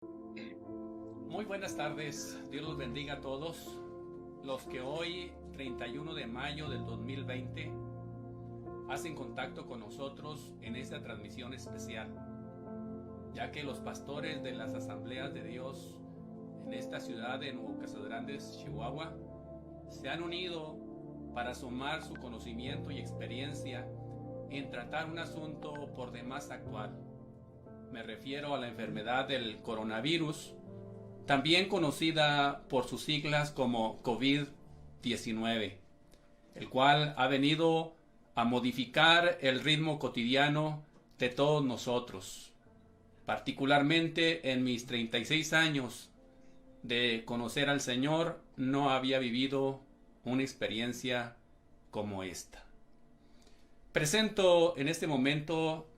Muy buenas tardes, Dios los bendiga a todos los que hoy, 31 de mayo del 2020, hacen contacto con nosotros en esta transmisión especial, ya que los pastores de las Asambleas de Dios en esta ciudad de Nuevo Casas Grandes, Chihuahua, se han unido para sumar su conocimiento y experiencia en tratar un asunto por demás actual. Me refiero a la enfermedad del coronavirus, también conocida por sus siglas como COVID-19, el cual ha venido a modificar el ritmo cotidiano de todos nosotros. Particularmente en mis 36 años de conocer al Señor, no había vivido una experiencia como esta. Presento en este momento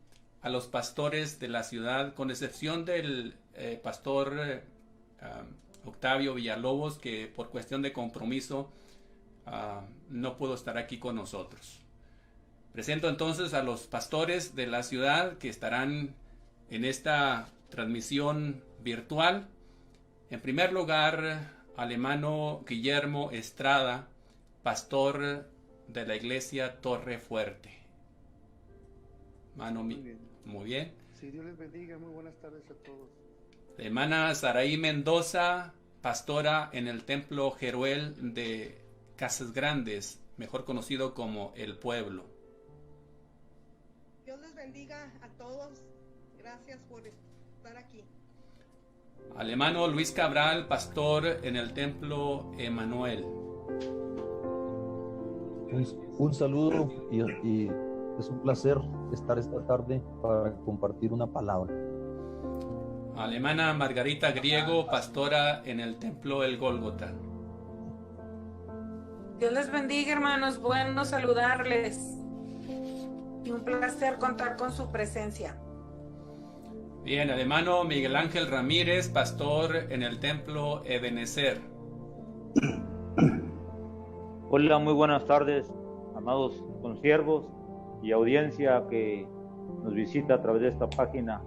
a los pastores de la ciudad, con excepción del pastor Octavio Villalobos, que por cuestión de compromiso no pudo estar aquí con nosotros. Presento entonces a los pastores de la ciudad que estarán en esta transmisión virtual. En primer lugar, al hermano Guillermo Estrada, pastor de la iglesia Torre Fuerte. Mano, muy bien. Sí, Dios les bendiga, muy buenas tardes a todos. La hermana Saraí Mendoza, pastora en el templo Jeruel de Casas Grandes, mejor conocido como El Pueblo. Dios les bendiga a todos. Gracias por estar aquí. Al hermano Luis Cabral, pastor en el templo Emanuel. Un saludo y es un placer estar esta tarde para compartir una palabra. A la hermana Margarita Griego, pastora en el templo El Gólgota. Dios les bendiga, hermanos, bueno saludarles y un placer contar con su presencia. Bien, al hermano Miguel Ángel Ramírez, pastor en el templo Ebenezer. Hola, muy buenas tardes, amados consiervos y audiencia que nos visita a través de esta página.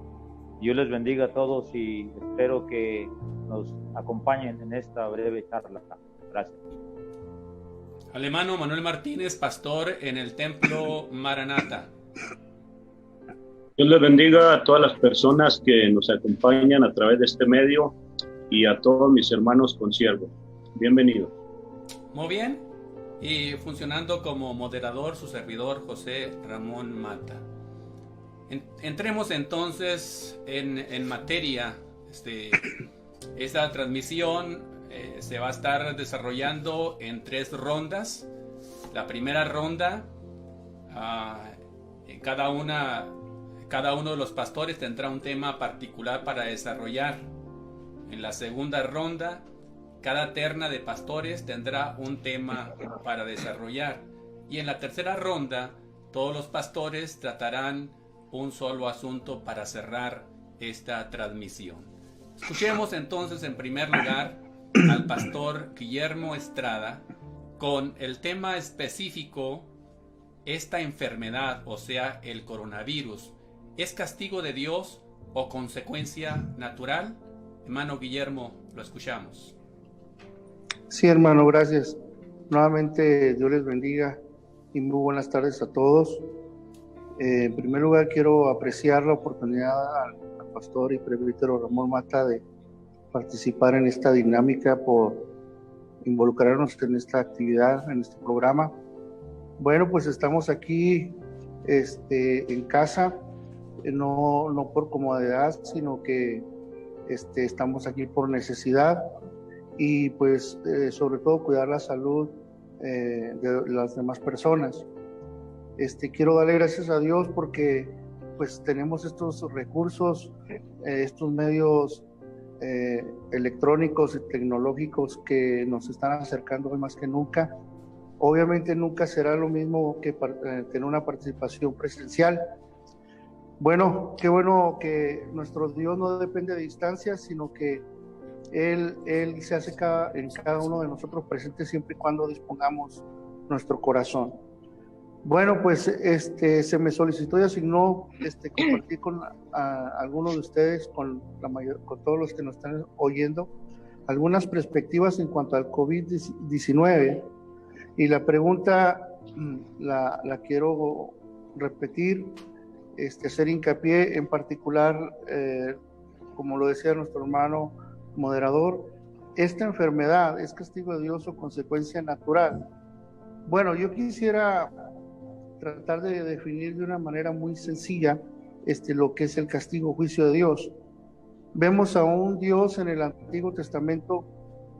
Dios les bendiga a todos y espero que nos acompañen en esta breve charla. Gracias. Al hermano Manuel Martínez, pastor en el templo Maranata. Dios les bendiga a todas las personas que nos acompañan a través de este medio y a todos mis hermanos consiervos. Bienvenidos. Muy bien. Y funcionando como moderador, su servidor José Ramón Mata. Entremos entonces en materia. Esta transmisión se va a estar desarrollando en 3 rondas. La primera ronda, cada uno de los pastores tendrá un tema particular para desarrollar. En la segunda ronda, cada terna de pastores tendrá un tema para desarrollar. Y en la tercera ronda, todos los pastores tratarán un solo asunto para cerrar esta transmisión. Escuchemos entonces en primer lugar al pastor Guillermo Estrada con el tema específico: esta enfermedad, o sea, el coronavirus, ¿es castigo de Dios o consecuencia natural? Hermano Guillermo, lo escuchamos. Sí, hermano, gracias. Nuevamente, Dios les bendiga y muy buenas tardes a todos. En primer lugar, quiero apreciar la oportunidad al pastor y presbítero Ramón Mata de participar en esta dinámica, por involucrarnos en esta actividad, en este programa. Bueno, pues estamos aquí en casa, no por comodidad, sino que estamos aquí por necesidad y pues sobre todo cuidar la salud de las demás personas. Quiero darle gracias a Dios porque pues tenemos estos recursos, estos medios electrónicos y tecnológicos que nos están acercando hoy más que nunca. Obviamente nunca será lo mismo que tener una participación presencial. Bueno, qué bueno que nuestro Dios no depende de distancias, sino que Él se hace en cada uno de nosotros presente siempre y cuando dispongamos nuestro corazón. Bueno, pues se me solicitó y asignó compartir con algunos de ustedes, con todos los que nos están oyendo, algunas perspectivas en cuanto al COVID-19. Y la pregunta la quiero repetir, hacer hincapié en particular, como lo decía nuestro hermano moderador, esta enfermedad es castigo de Dios o consecuencia natural. Bueno, yo quisiera tratar de definir de una manera muy sencilla lo que es el castigo, juicio de Dios. Vemos a un Dios en el Antiguo Testamento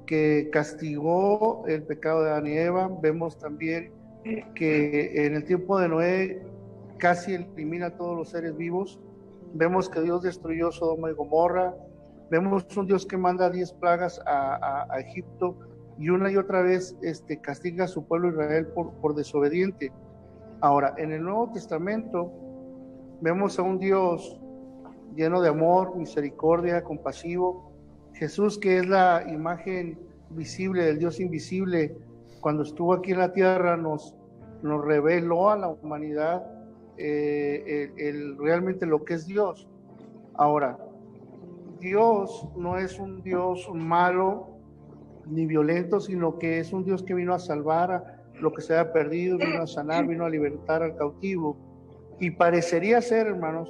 que castigó el pecado de Adán y Eva. Vemos también que en el tiempo de Noé casi elimina a todos los seres vivos. Vemos que Dios destruyó Sodoma y Gomorra. Vemos un Dios que manda 10 plagas a Egipto y una y otra vez castiga a su pueblo Israel por desobediente. Ahora, en el Nuevo Testamento vemos a un Dios lleno de amor, misericordia, compasivo. Jesús, que es la imagen visible del Dios invisible, cuando estuvo aquí en la tierra nos reveló a la humanidad realmente lo que es Dios. Ahora, Dios no es un Dios malo ni violento, sino que es un Dios que vino a salvar a lo que se había perdido, vino a sanar, vino a libertar al cautivo. Y parecería ser, hermanos,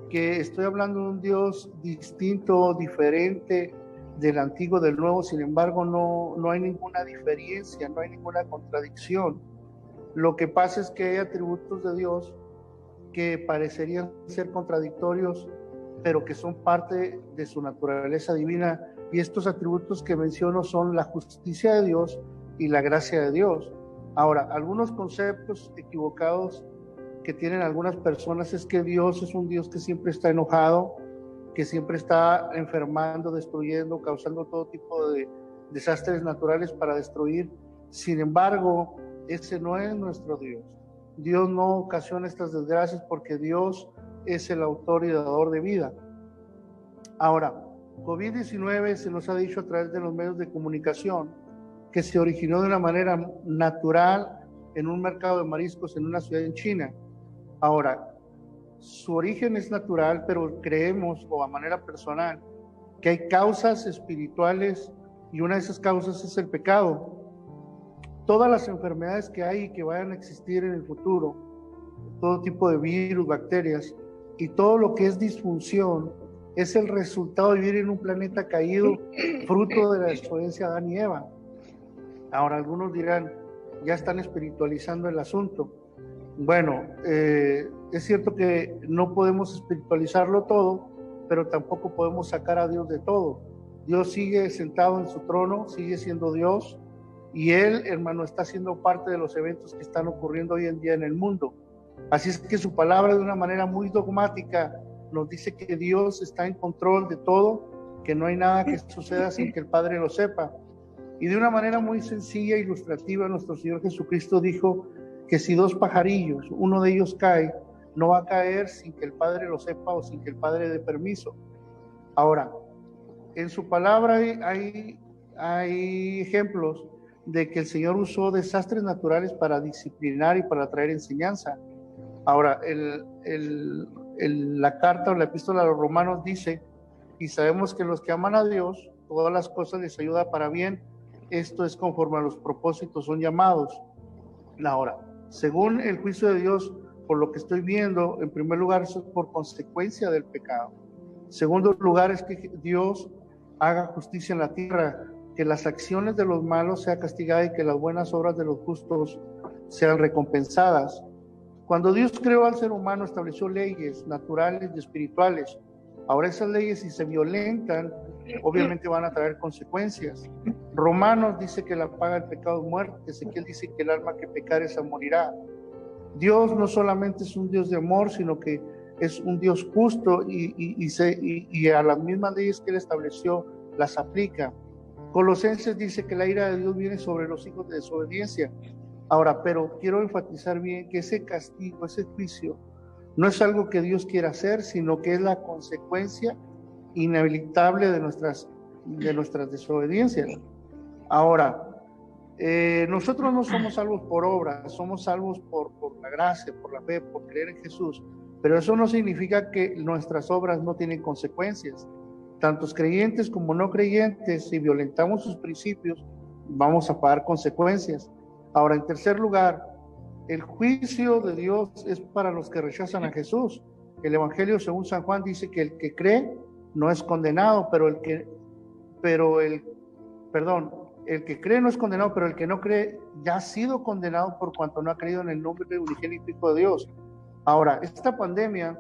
que estoy hablando de un Dios distinto, diferente del antiguo, del nuevo. Sin embargo, no hay ninguna diferencia, no hay ninguna contradicción. Lo que pasa es que hay atributos de Dios que parecerían ser contradictorios, pero que son parte de su naturaleza divina. Y estos atributos que menciono son la justicia de Dios y la gracia de Dios. Ahora, algunos conceptos equivocados que tienen algunas personas es que Dios es un Dios que siempre está enojado, que siempre está enfermando, destruyendo, causando todo tipo de desastres naturales para destruir. Sin embargo, ese no es nuestro Dios. Dios no ocasiona estas desgracias porque Dios es el autor y dador de vida. Ahora, COVID-19 se nos ha dicho a través de los medios de comunicación que se originó de una manera natural en un mercado de mariscos en una ciudad en China. Ahora, su origen es natural, pero creemos, o a manera personal, que hay causas espirituales y una de esas causas es el pecado. Todas las enfermedades que hay y que vayan a existir en el futuro, todo tipo de virus, bacterias y todo lo que es disfunción, es el resultado de vivir en un planeta caído, fruto de la desobediencia de Adán y Eva. Ahora, algunos dirán, ya están espiritualizando el asunto. Bueno, es cierto que no podemos espiritualizarlo todo, pero tampoco podemos sacar a Dios de todo. Dios sigue sentado en su trono, sigue siendo Dios, y Él, hermano, está siendo parte de los eventos que están ocurriendo hoy en día en el mundo. Así es que su palabra, de una manera muy dogmática, nos dice que Dios está en control de todo, que no hay nada que suceda sin que el Padre lo sepa. Y de una manera muy sencilla e ilustrativa, nuestro Señor Jesucristo dijo que si 2 pajarillos, uno de ellos cae, no va a caer sin que el Padre lo sepa o sin que el Padre dé permiso. Ahora, en su palabra hay ejemplos de que el Señor usó desastres naturales para disciplinar y para traer enseñanza. Ahora, la carta o la epístola a los Romanos dice, y sabemos que los que aman a Dios, todas las cosas les ayuda para bien, esto es conforme a los propósitos son llamados. Ahora, según el juicio de Dios, por lo que estoy viendo, en primer lugar, eso es por consecuencia del pecado. Segundo lugar, es que Dios haga justicia en la tierra, que las acciones de los malos sean castigadas y que las buenas obras de los justos sean recompensadas. Cuando Dios creó al ser humano, estableció leyes naturales y espirituales. Ahora esas leyes, si se violentan, obviamente van a traer consecuencias. Romanos dice que la paga del pecado es muerte. Ezequiel dice que el alma que pecare esa morirá. Dios no solamente es un Dios de amor, sino que es un Dios justo y a las mismas leyes que Él estableció las aplica. Colosenses dice que la ira de Dios viene sobre los hijos de desobediencia. Ahora, pero quiero enfatizar bien que ese castigo, ese juicio, no es algo que Dios quiera hacer, sino que es la consecuencia inevitable de nuestras desobediencias. Ahora, nosotros no somos salvos por obra, somos salvos por la gracia, por la fe, por creer en Jesús, pero eso no significa que nuestras obras no tienen consecuencias. Tantos creyentes como no creyentes, si violentamos sus principios, vamos a pagar consecuencias. Ahora, en tercer lugar, el juicio de Dios es para los que rechazan a Jesús. El Evangelio según San Juan dice que el que cree no es condenado, el que cree no es condenado, pero el que no cree ya ha sido condenado por cuanto no ha creído en el nombre unigénito Hijo de Dios. Ahora, esta pandemia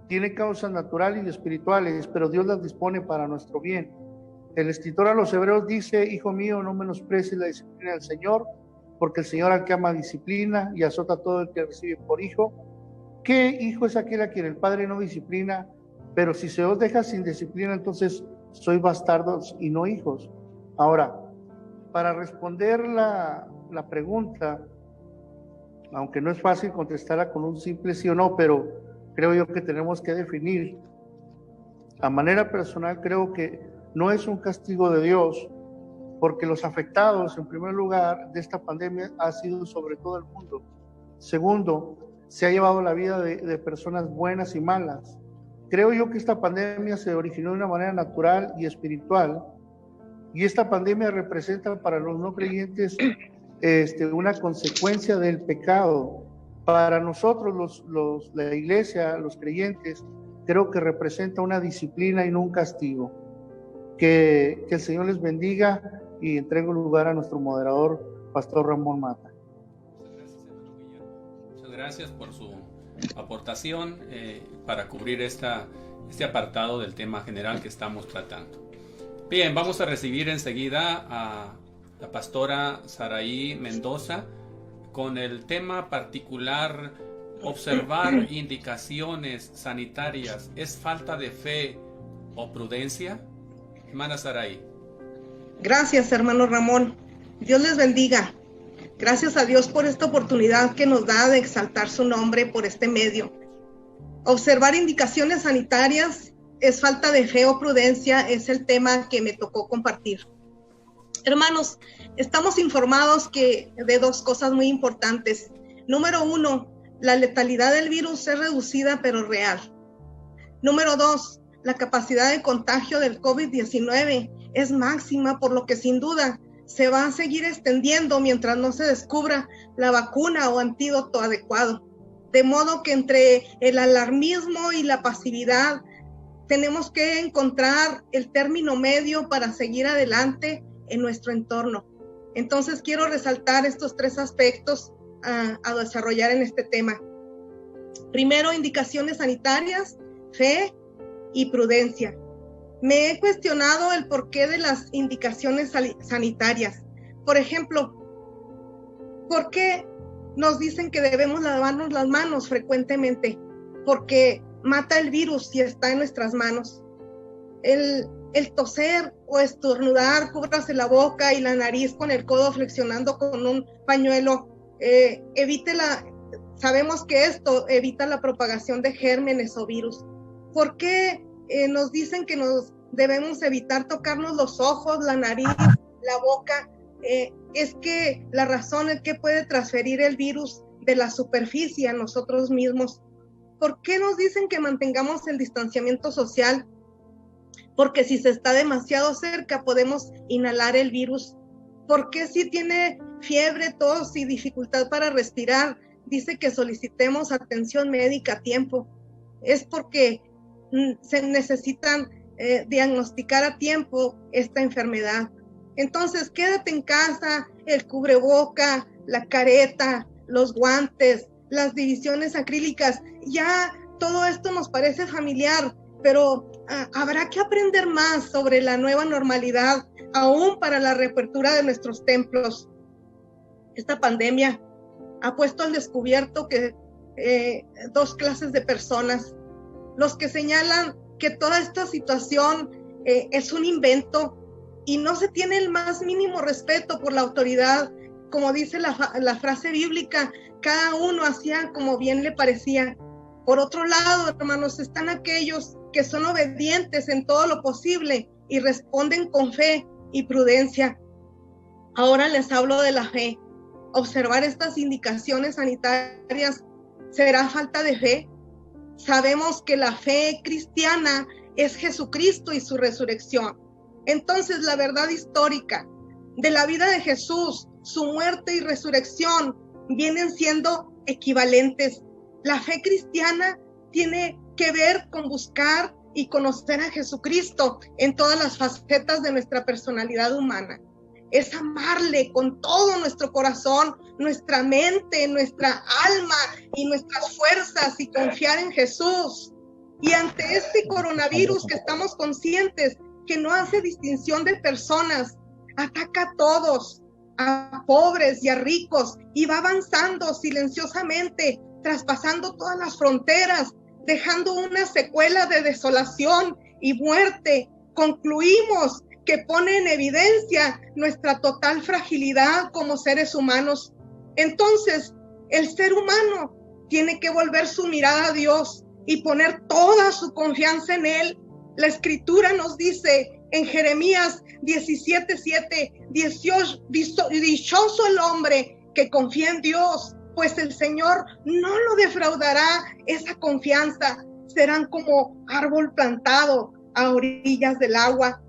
tiene causas naturales y espirituales, pero Dios las dispone para nuestro bien. El escritor a los Hebreos dice: hijo mío, no menosprecies la disciplina del Señor, porque el Señor al que ama disciplina y azota a todo el que recibe por hijo. ¿Qué hijo es aquel a quien el Padre no disciplina? Pero si se os deja sin disciplina, entonces sois bastardos y no hijos. Ahora, para responder la pregunta, aunque no es fácil contestarla con un simple sí o no, pero creo yo que tenemos que definir. A manera personal, creo que no es un castigo de Dios, porque los afectados, en primer lugar, de esta pandemia ha sido sobre todo el mundo. Segundo, se ha llevado la vida de personas buenas y malas. Creo yo que esta pandemia se originó de una manera natural y espiritual, y esta pandemia representa para los no creyentes una consecuencia del pecado. Para nosotros, la iglesia, los creyentes, creo que representa una disciplina y no un castigo. Que el Señor les bendiga, y entrego el lugar a nuestro moderador, Pastor Ramón Mata. Muchas gracias por su aportación para cubrir este apartado del tema general que estamos tratando. Bien, vamos a recibir enseguida a la pastora Saraí Mendoza con el tema particular: observar indicaciones sanitarias, ¿es falta de fe o prudencia? Hermana Saraí. Gracias, hermano Ramón. Dios les bendiga. Gracias a Dios por esta oportunidad que nos da de exaltar su nombre por este medio. Observar indicaciones sanitarias, ¿es falta de fe o prudencia? Es el tema que me tocó compartir. Hermanos, estamos informados de dos cosas muy importantes. Número 1, la letalidad del virus es reducida pero real. Número 2, la capacidad de contagio del COVID-19 es máxima, por lo que sin duda se va a seguir extendiendo mientras no se descubra la vacuna o antídoto adecuado. De modo que entre el alarmismo y la pasividad tenemos que encontrar el término medio para seguir adelante en nuestro entorno. Entonces quiero resaltar estos tres aspectos a desarrollar en este tema. Primero, indicaciones sanitarias, fe y prudencia. Me he cuestionado el porqué de las indicaciones sanitarias. Por ejemplo, ¿por qué nos dicen que debemos lavarnos las manos frecuentemente? Porque mata el virus si está en nuestras manos. El toser o estornudar, cúbrase la boca y la nariz con el codo flexionando con un pañuelo. Sabemos que esto evita la propagación de gérmenes o virus. ¿Por qué nos dicen que nos debemos evitar tocarnos los ojos, la nariz, la boca? Es que la razón es que puede transferir el virus de la superficie a nosotros mismos. ¿Por qué nos dicen que mantengamos el distanciamiento social? Porque si se está demasiado cerca podemos inhalar el virus. ¿Por qué si tiene fiebre, tos y dificultad para respirar, dice que solicitemos atención médica a tiempo? Es porque se necesitan diagnosticar a tiempo esta enfermedad. Entonces, quédate en casa, el cubreboca, la careta, los guantes, las divisiones acrílicas, ya todo esto nos parece familiar, pero habrá que aprender más sobre la nueva normalidad, aún para la reapertura de nuestros templos. Esta pandemia ha puesto al descubierto que dos clases de personas: los que señalan que toda esta situación es un invento y no se tiene el más mínimo respeto por la autoridad. Como dice la frase bíblica, cada uno hacía como bien le parecía. Por otro lado, hermanos, están aquellos que son obedientes en todo lo posible y responden con fe y prudencia. Ahora les hablo de la fe. observar estas indicaciones sanitarias será falta de fe. Sabemos que la fe cristiana es Jesucristo y su resurrección. Entonces, la verdad histórica de la vida de Jesús, su muerte y resurrección, vienen siendo equivalentes. La fe cristiana tiene que ver con buscar y conocer a Jesucristo en todas las facetas de nuestra personalidad humana. Es amarle con todo nuestro corazón, nuestra mente, nuestra alma y nuestras fuerzas, y confiar en Jesús. Y ante este coronavirus, que estamos conscientes que no hace distinción de personas, ataca a todos, a pobres y a ricos, y va avanzando silenciosamente, traspasando todas las fronteras, dejando una secuela de desolación y muerte. Concluimos que pone en evidencia nuestra total fragilidad como seres humanos. Entonces, el ser humano tiene que volver su mirada a Dios y poner toda su confianza en Él. La Escritura nos dice en Jeremías 17:7, dichoso el hombre que confía en Dios, pues el Señor no lo defraudará esa confianza. Serán como árbol plantado a orillas del agua.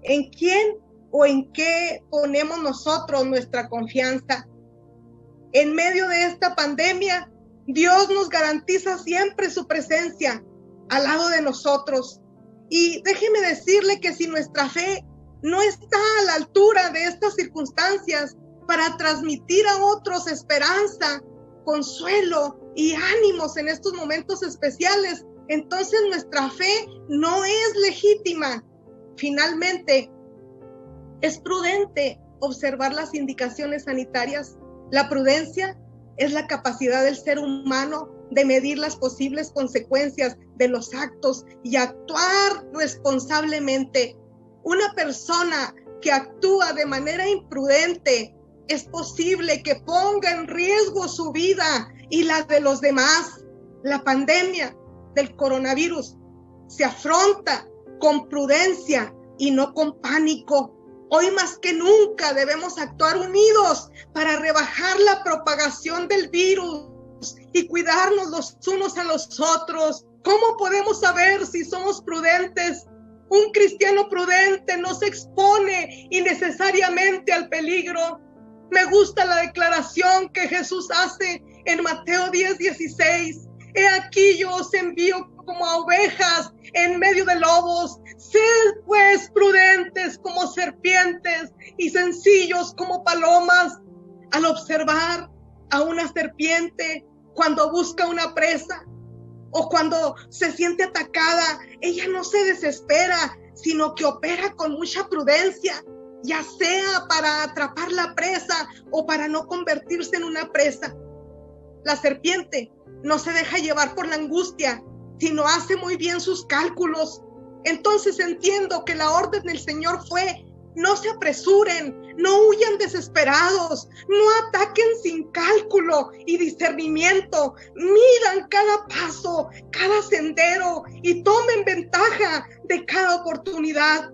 ¿En quién o en qué ponemos nosotros nuestra confianza? En medio de esta pandemia, Dios nos garantiza siempre su presencia al lado de nosotros. Y déjeme decirle que si nuestra fe no está a la altura de estas circunstancias para transmitir a otros esperanza, consuelo y ánimos en estos momentos especiales, entonces nuestra fe no es legítima. Finalmente, es prudente observar las indicaciones sanitarias. La prudencia es la capacidad del ser humano de medir las posibles consecuencias de los actos y actuar responsablemente. Una persona que actúa de manera imprudente, es posible que ponga en riesgo su vida y la de los demás. La pandemia del coronavirus se afronta con prudencia y no con pánico. Hoy más que nunca debemos actuar unidos para rebajar la propagación del virus y cuidarnos los unos a los otros. ¿Cómo podemos saber si somos prudentes? Un cristiano prudente no se expone innecesariamente al peligro. Me gusta la declaración que Jesús hace en Mateo 10:16. He aquí yo os envío como a ovejas en medio de lobos. Sed pues prudentes como serpientes y sencillos como palomas. Al observar a una serpiente cuando busca una presa o cuando se siente atacada, ella no se desespera, sino que opera con mucha prudencia, ya sea para atrapar la presa o para no convertirse en una presa. La serpiente no se deja llevar por la angustia, sino hace muy bien sus cálculos. Entonces entiendo que la orden del Señor fue: no se apresuren, no huyan desesperados, no ataquen sin cálculo y discernimiento, midan cada paso, cada sendero y tomen ventaja de cada oportunidad.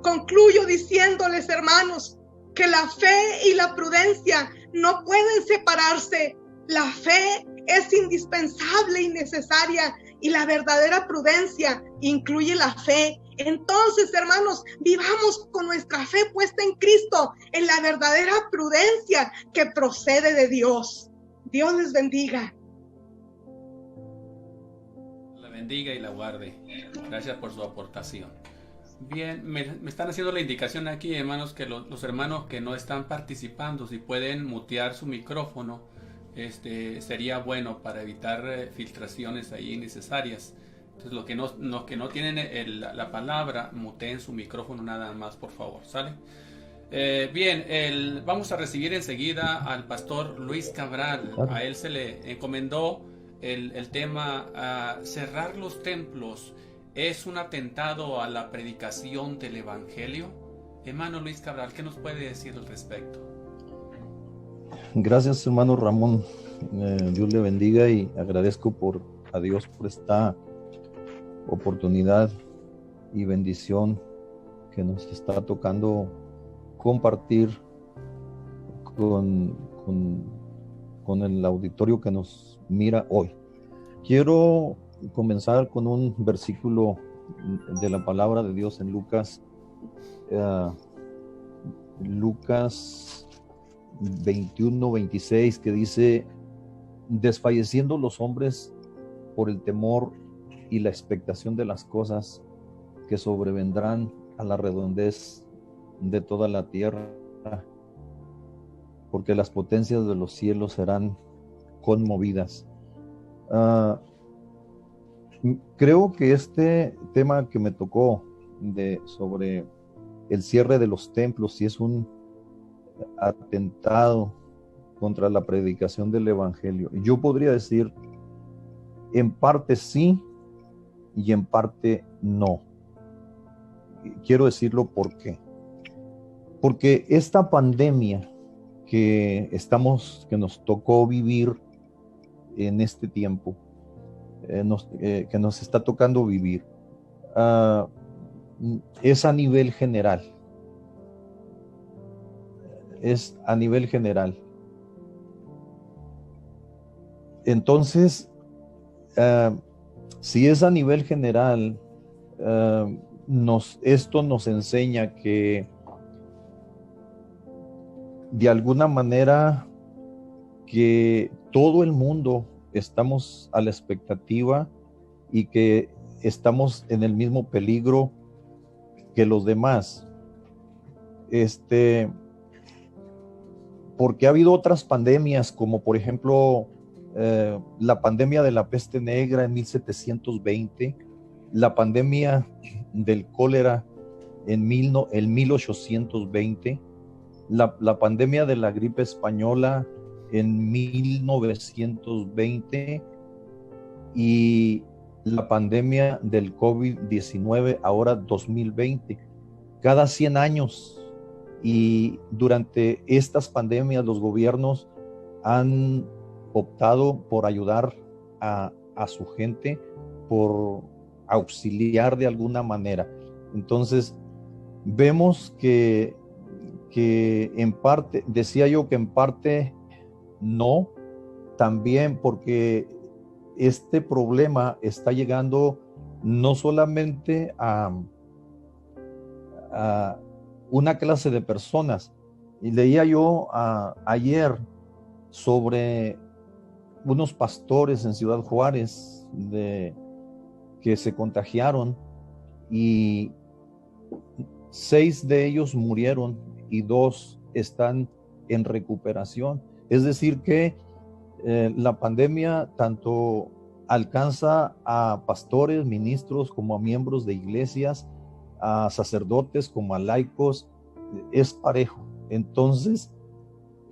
Concluyo diciéndoles, hermanos, que la fe y la prudencia no pueden separarse. La fe es indispensable y necesaria, y la verdadera prudencia incluye la fe. Entonces, hermanos, vivamos con nuestra fe puesta en Cristo, en la verdadera prudencia que procede de Dios. Dios les bendiga. La bendiga y la guarde. Gracias por su aportación. Bien, me están haciendo la indicación aquí, hermanos, que los hermanos que no están participando, si pueden mutear su micrófono, sería bueno para evitar filtraciones ahí innecesarias. Entonces, los que no tienen la palabra, muteen su micrófono nada más, por favor, ¿sale? Bien, vamos a recibir enseguida al pastor Luis Cabral. A él se le encomendó el tema cerrar los templos. ¿Es un atentado a la predicación del Evangelio? Hermano Luis Cabral, ¿qué nos puede decir al respecto? Gracias, hermano Ramón. Dios le bendiga y agradezco a Dios por esta oportunidad y bendición que nos está tocando compartir con con el auditorio que nos mira hoy. Quiero comenzar con un versículo de la palabra de Dios en Lucas 21:26, que dice: desfalleciendo los hombres por el temor y la expectación de las cosas que sobrevendrán a la redondez de toda la tierra, porque las potencias de los cielos serán conmovidas. Creo que este tema que me tocó sobre el cierre de los templos, si es un atentado contra la predicación del evangelio, yo podría decir en parte sí y en parte no. Quiero decirlo por qué. Porque esta pandemia que nos tocó vivir en este tiempo, que nos está tocando vivir, es a nivel general. Es a nivel general. Entonces, si es a nivel general, esto nos enseña que de alguna manera que todo el mundo estamos a la expectativa y que estamos en el mismo peligro que los demás. Porque ha habido otras pandemias, como por ejemplo la pandemia de la peste negra en 1720, la pandemia del cólera en 1820, la pandemia de la gripe española en 1920 y la pandemia del COVID-19 ahora 2020, cada 100 años. Y durante estas pandemias los gobiernos han optado por ayudar a su gente, por auxiliar de alguna manera. Entonces vemos que en parte, decía yo que en parte no, también porque este problema está llegando no solamente a una clase de personas. Y leía yo ayer sobre unos pastores en Ciudad Juárez que se contagiaron y 6 de ellos murieron y 2 están en recuperación. Es decir que la pandemia tanto alcanza a pastores, ministros, como a miembros de iglesias, a sacerdotes como a laicos, es parejo. Entonces,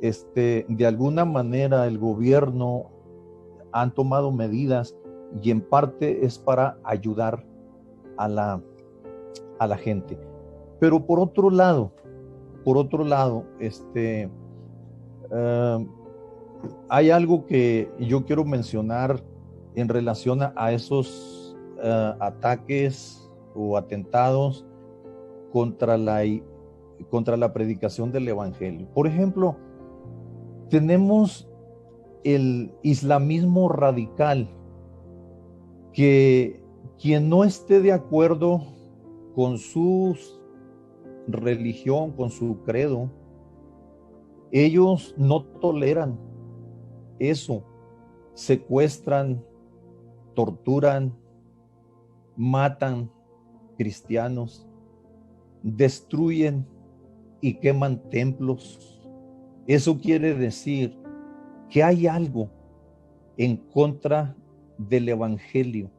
de alguna manera el gobierno han tomado medidas y en parte es para ayudar a la gente. Pero por otro lado, hay algo que yo quiero mencionar en relación a esos ataques o atentados contra la predicación del evangelio. Por ejemplo, tenemos el islamismo radical, que quien no esté de acuerdo con su religión, con su credo, ellos no toleran eso. Secuestran, torturan, matan cristianos, destruyen y queman templos. Eso quiere decir que hay algo en contra del evangelio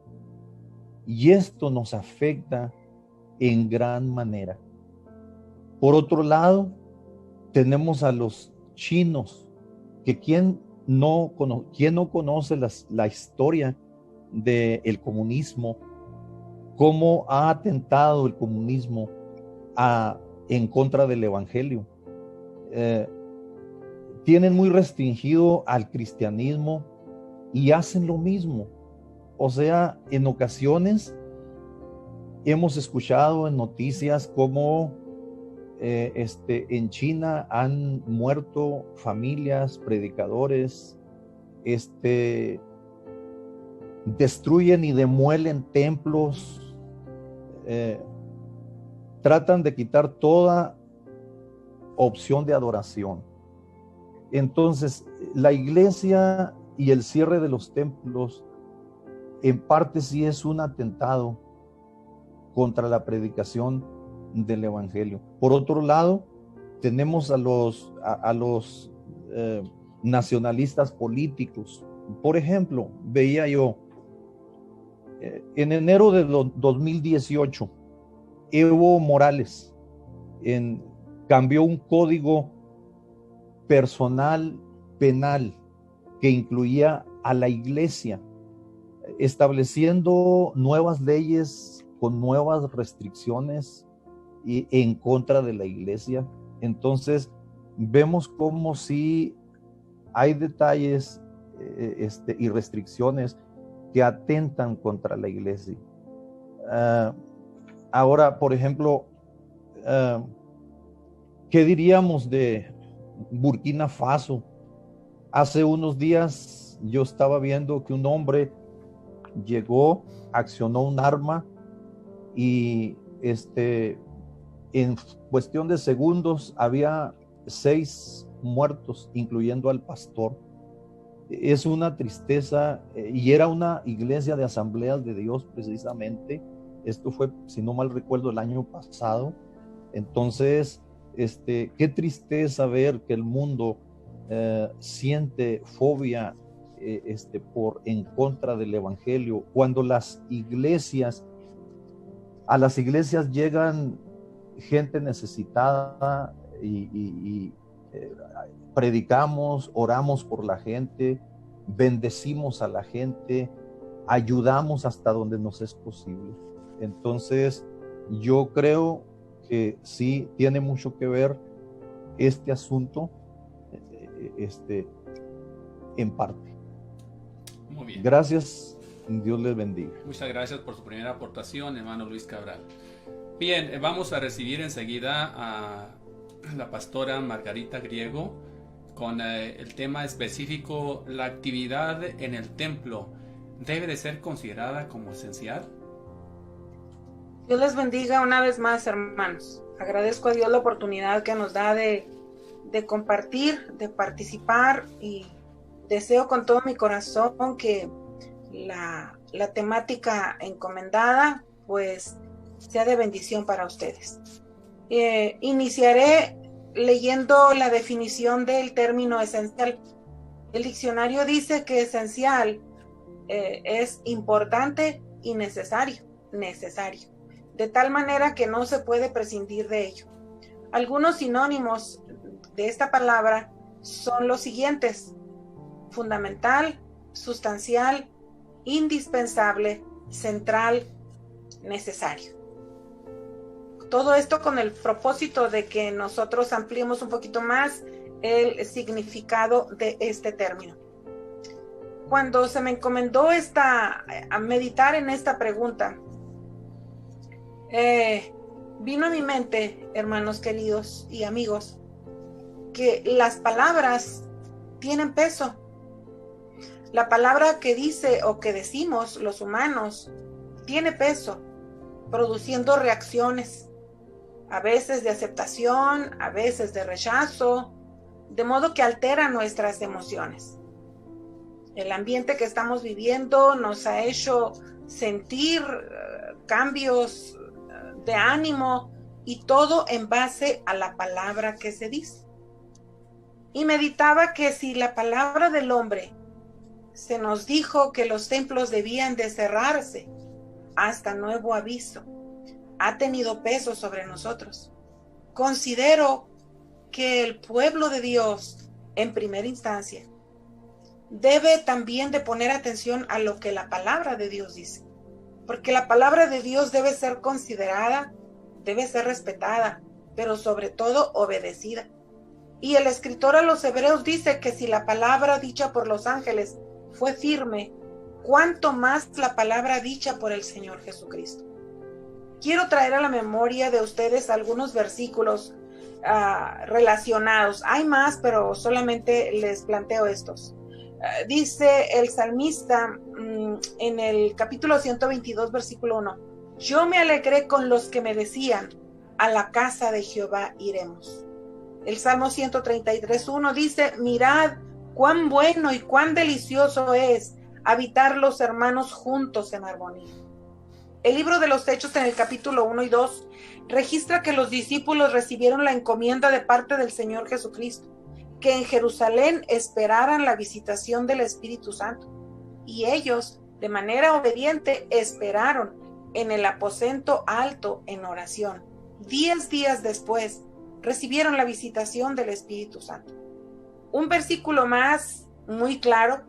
y esto nos afecta en gran manera. Por otro lado, tenemos a los chinos, que quien no conoce la historia del comunismo, cómo ha atentado el comunismo en contra del evangelio. Tienen muy restringido al cristianismo y hacen lo mismo. O sea, en ocasiones hemos escuchado en noticias cómo en China han muerto familias, predicadores, destruyen y demuelen templos, tratan de quitar toda opción de adoración. Entonces, la iglesia y el cierre de los templos, en parte sí es un atentado contra la predicación del evangelio. Por otro lado, tenemos a los nacionalistas políticos. Por ejemplo, veía yo en enero de 2018, Evo Morales cambió un código personal penal que incluía a la iglesia, estableciendo nuevas leyes con nuevas restricciones y en contra de la iglesia. Entonces vemos como si hay detalles y restricciones que atentan contra la iglesia. Ahora, por ejemplo, ¿qué diríamos de Burkina Faso? Hace unos días yo estaba viendo que un hombre llegó, accionó un arma y en cuestión de segundos había 6 muertos, incluyendo al pastor. Es una tristeza, y era una iglesia de Asambleas de Dios precisamente. Esto fue, si no mal recuerdo, el año pasado. Entonces, qué tristeza ver que el mundo siente fobia en contra del evangelio, cuando a las iglesias llegan gente necesitada y predicamos, oramos por la gente, bendecimos a la gente, ayudamos hasta donde nos es posible. Entonces, yo creo que sí tiene mucho que ver este asunto, en parte. Muy bien. Gracias, Dios les bendiga. Muchas gracias por su primera aportación, hermano Luis Cabral. Bien, vamos a recibir enseguida a la pastora Margarita Griego con el tema específico: la actividad en el templo debe de ser considerada como esencial. Dios les bendiga una vez más, hermanos. Agradezco a Dios la oportunidad que nos da de compartir, de participar, y deseo con todo mi corazón que la temática encomendada pues sea de bendición para ustedes. Iniciaré leyendo la definición del término esencial. El diccionario dice que esencial es importante y necesario, de tal manera que no se puede prescindir de ello. Algunos sinónimos de esta palabra son los siguientes: fundamental, sustancial, indispensable, central, necesario. Todo esto con el propósito de que nosotros ampliemos un poquito más el significado de este término. Cuando se me encomendó a meditar en esta pregunta, vino a mi mente, hermanos queridos y amigos, que las palabras tienen peso. La palabra que dice o que decimos los humanos tiene peso, produciendo reacciones, a veces de aceptación, a veces de rechazo, de modo que altera nuestras emociones. El ambiente que estamos viviendo nos ha hecho sentir cambios de ánimo, y todo en base a la palabra que se dice. Y meditaba que si la palabra del hombre se nos dijo que los templos debían de cerrarse hasta nuevo aviso, ha tenido peso sobre nosotros. Considero que el pueblo de Dios, en primera instancia, debe también de poner atención a lo que la palabra de Dios dice, porque la palabra de Dios debe ser considerada, debe ser respetada, pero sobre todo obedecida. Y el escritor a los Hebreos dice que si la palabra dicha por los ángeles fue firme, cuánto más la palabra dicha por el Señor Jesucristo. Quiero traer a la memoria de ustedes algunos versículos relacionados. Hay más, pero solamente les planteo estos. Dice el salmista en el capítulo 122, versículo 1, yo me alegré con los que me decían, a la casa de Jehová iremos. El Salmo 133:1 dice, mirad cuán bueno y cuán delicioso es habitar los hermanos juntos en armonía. El libro de los Hechos en el capítulo 1 y 2 registra que los discípulos recibieron la encomienda de parte del Señor Jesucristo, que en Jerusalén esperaran la visitación del Espíritu Santo. Y ellos, de manera obediente, esperaron en el aposento alto en oración. 10 días después, recibieron la visitación del Espíritu Santo. Un versículo más muy claro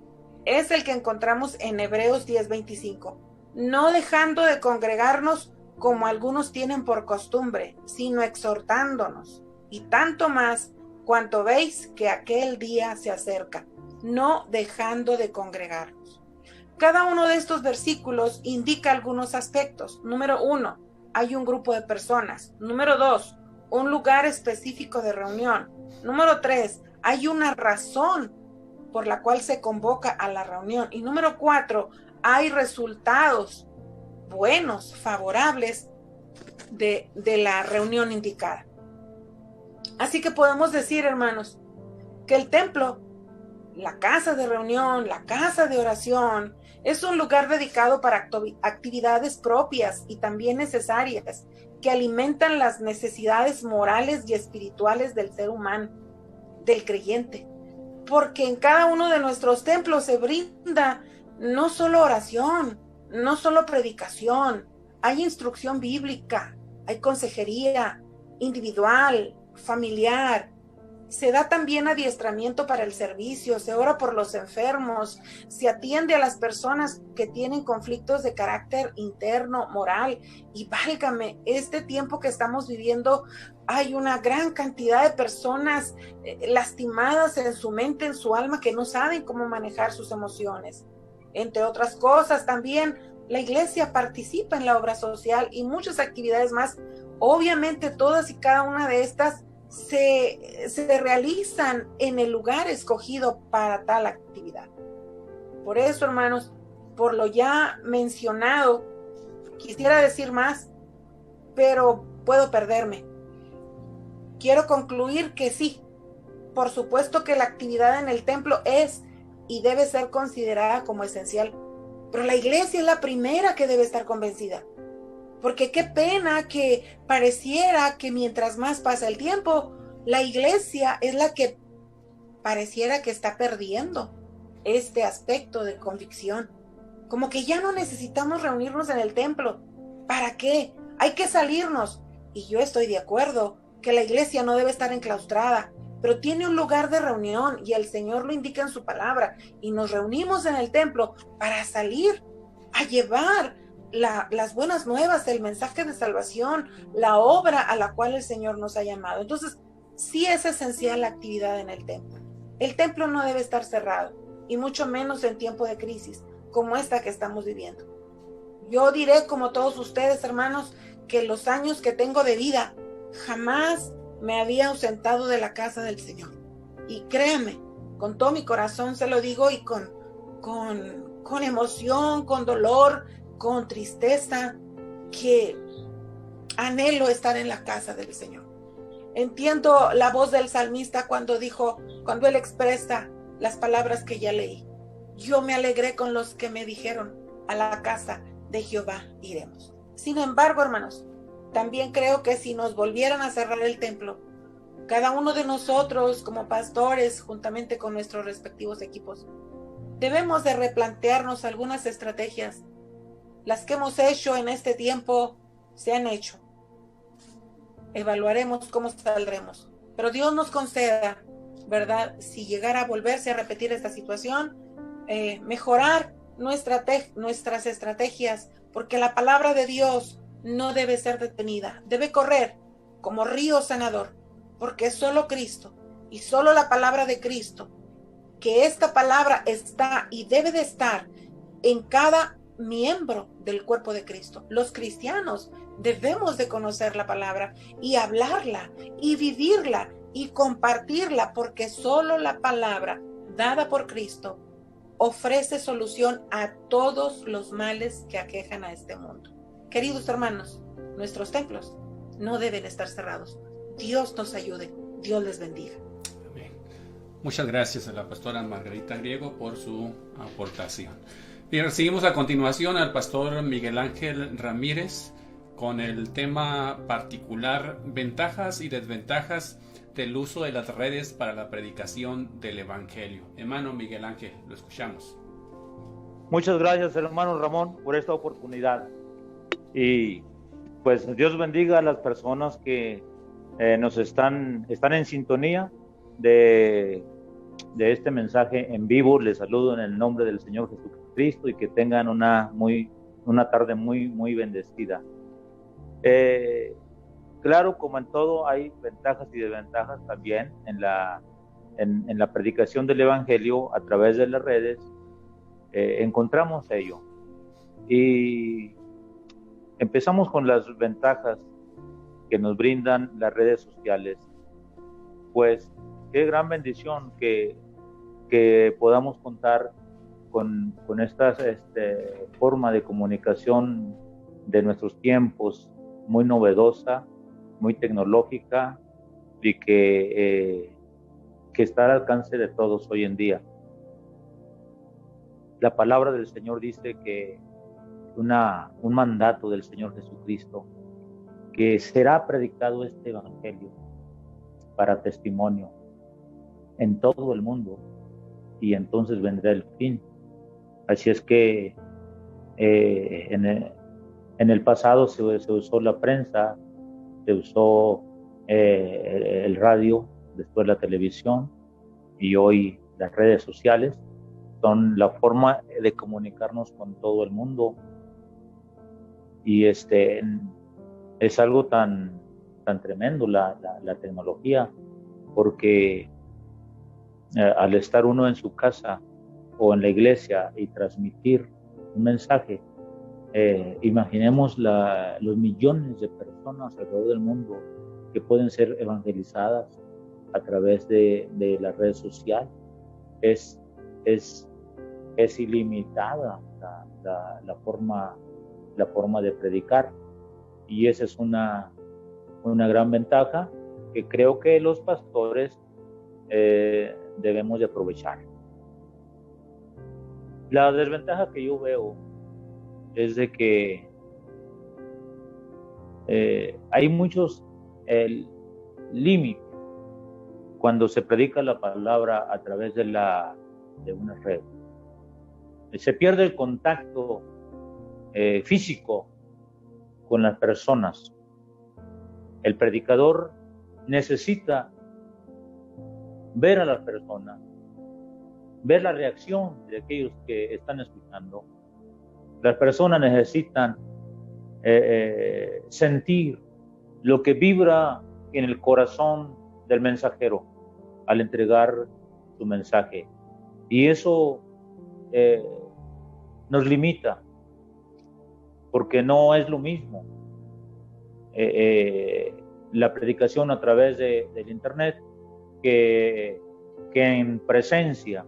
es el que encontramos en Hebreos 10:25. No dejando de congregarnos como algunos tienen por costumbre, sino exhortándonos, y tanto más cuanto veis que aquel día se acerca, no dejando de congregarnos. Cada uno de estos versículos indica algunos aspectos. Número 1, hay un grupo de personas. Número 2, un lugar específico de reunión. Número 3, hay una razón por la cual se convoca a la reunión. Y número 4, hay resultados buenos, favorables de la reunión indicada. Así que podemos decir, hermanos, que el templo, la casa de reunión, la casa de oración, es un lugar dedicado para actividades propias y también necesarias que alimentan las necesidades morales y espirituales del ser humano, del creyente. Porque en cada uno de nuestros templos se brinda no solo oración, no solo predicación, hay instrucción bíblica, hay consejería individual, familiar, se da también adiestramiento para el servicio, se ora por los enfermos, se atiende a las personas que tienen conflictos de carácter interno, moral, y válgame, este tiempo que estamos viviendo, hay una gran cantidad de personas lastimadas en su mente, en su alma, que no saben cómo manejar sus emociones. Entre otras cosas, también la iglesia participa en la obra social y muchas actividades más. Obviamente todas y cada una de estas se realizan en el lugar escogido para tal actividad. Por eso, hermanos, por lo ya mencionado, quisiera decir más, pero puedo perderme. Quiero concluir que sí, por supuesto que la actividad en el templo es y debe ser considerada como esencial, pero la iglesia es la primera que debe estar convencida. Porque qué pena que pareciera que mientras más pasa el tiempo, la iglesia es la que pareciera que está perdiendo este aspecto de convicción. Como que ya no necesitamos reunirnos en el templo. ¿Para qué? Hay que salirnos. Y yo estoy de acuerdo que la iglesia no debe estar enclaustrada, pero tiene un lugar de reunión y el Señor lo indica en su palabra. Y nos reunimos en el templo para salir a llevar las buenas nuevas, el mensaje de salvación, la obra a la cual el Señor nos ha llamado. Entonces, sí es esencial la actividad en el templo. El templo no debe estar cerrado, y mucho menos en tiempo de crisis, como esta que estamos viviendo. Yo diré, como todos ustedes, hermanos, que los años que tengo de vida, jamás me había ausentado de la casa del Señor. Y créame, con todo mi corazón se lo digo, y con emoción, con dolor, con tristeza, que anhelo estar en la casa del Señor. Entiendo la voz del salmista cuando él expresa las palabras que ya leí. Yo me alegré con los que me dijeron, a la casa de Jehová iremos. Sin embargo, hermanos, también creo que si nos volvieran a cerrar el templo, cada uno de nosotros como pastores, juntamente con nuestros respectivos equipos, debemos de replantearnos algunas estrategias. Las que hemos hecho en este tiempo se han hecho. Evaluaremos cómo saldremos. Pero Dios nos conceda, ¿verdad? Si llegara a volverse a repetir esta situación, mejorar nuestras estrategias, porque la palabra de Dios no debe ser detenida. Debe correr como río sanador, porque es solo Cristo y solo la palabra de Cristo, que esta palabra está y debe de estar en cada miembro del cuerpo de Cristo. Los cristianos Debemos de conocer la palabra y hablarla y vivirla y compartirla, porque solo la palabra dada por Cristo ofrece solución a todos los males que aquejan a este mundo. Queridos hermanos, nuestros templos no deben estar cerrados. Dios nos ayude. Dios les bendiga. Amén. Muchas gracias a la pastora Margarita Griego por su aportación. Bien, seguimos a continuación al pastor Miguel Ángel Ramírez con el tema particular: ventajas y desventajas del uso de las redes para la predicación del Evangelio. Hermano Miguel Ángel, lo escuchamos. Muchas gracias, hermano Ramón, por esta oportunidad. Y pues Dios bendiga a las personas que nos están en sintonía de este mensaje en vivo. Les saludo en el nombre del Señor Jesucristo y que tengan una tarde muy bendecida. Claro, como en todo, hay ventajas y desventajas también en la predicación del Evangelio a través de las redes. Encontramos ello. Y empezamos con las ventajas que nos brindan las redes sociales. Pues qué gran bendición que podamos contar con esta forma de comunicación de nuestros tiempos, muy novedosa, muy tecnológica, y que está al alcance de todos hoy en día. La palabra del Señor dice que un mandato del Señor Jesucristo, que será predicado este evangelio para testimonio en todo el mundo, y entonces vendrá el fin. Así es que en el pasado se usó la prensa, se usó el radio, después la televisión, y hoy las redes sociales son la forma de comunicarnos con todo el mundo. Y es algo tan tremendo la tecnología, porque al estar uno en su casa o en la iglesia y transmitir un mensaje, imaginemos los millones de personas alrededor del mundo que pueden ser evangelizadas a través de la red social. Es ilimitada la forma de predicar, y esa es una gran ventaja que creo que los pastores debemos de aprovechar. La desventaja que yo veo es de que hay muchos límites cuando se predica la palabra a través de una red. Se pierde el contacto físico con las personas. El predicador necesita ver a las personas, ver la reacción de aquellos que están escuchando. Las personas necesitan sentir lo que vibra en el corazón del mensajero al entregar su mensaje. Y eso nos limita, porque no es lo mismo la predicación a través del internet que en presencia.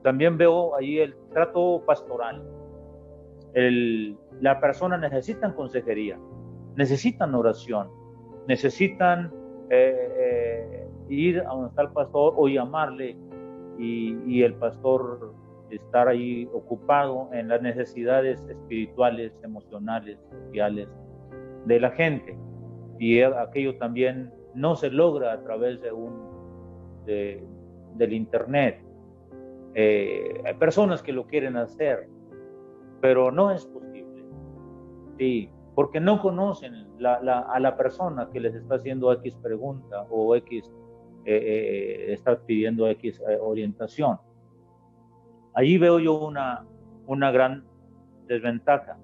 También veo ahí el trato pastoral. La persona necesitan consejería, necesitan oración, necesitan ir a donde está el pastor o llamarle, y el pastor estar ahí ocupado en las necesidades espirituales, emocionales, sociales de la gente. Y aquello también no se logra a través del internet. Hay personas que lo quieren hacer, pero no es posible. Sí, porque no conocen a la persona que les está haciendo X pregunta o X está pidiendo X orientación. Allí veo yo una gran desventaja.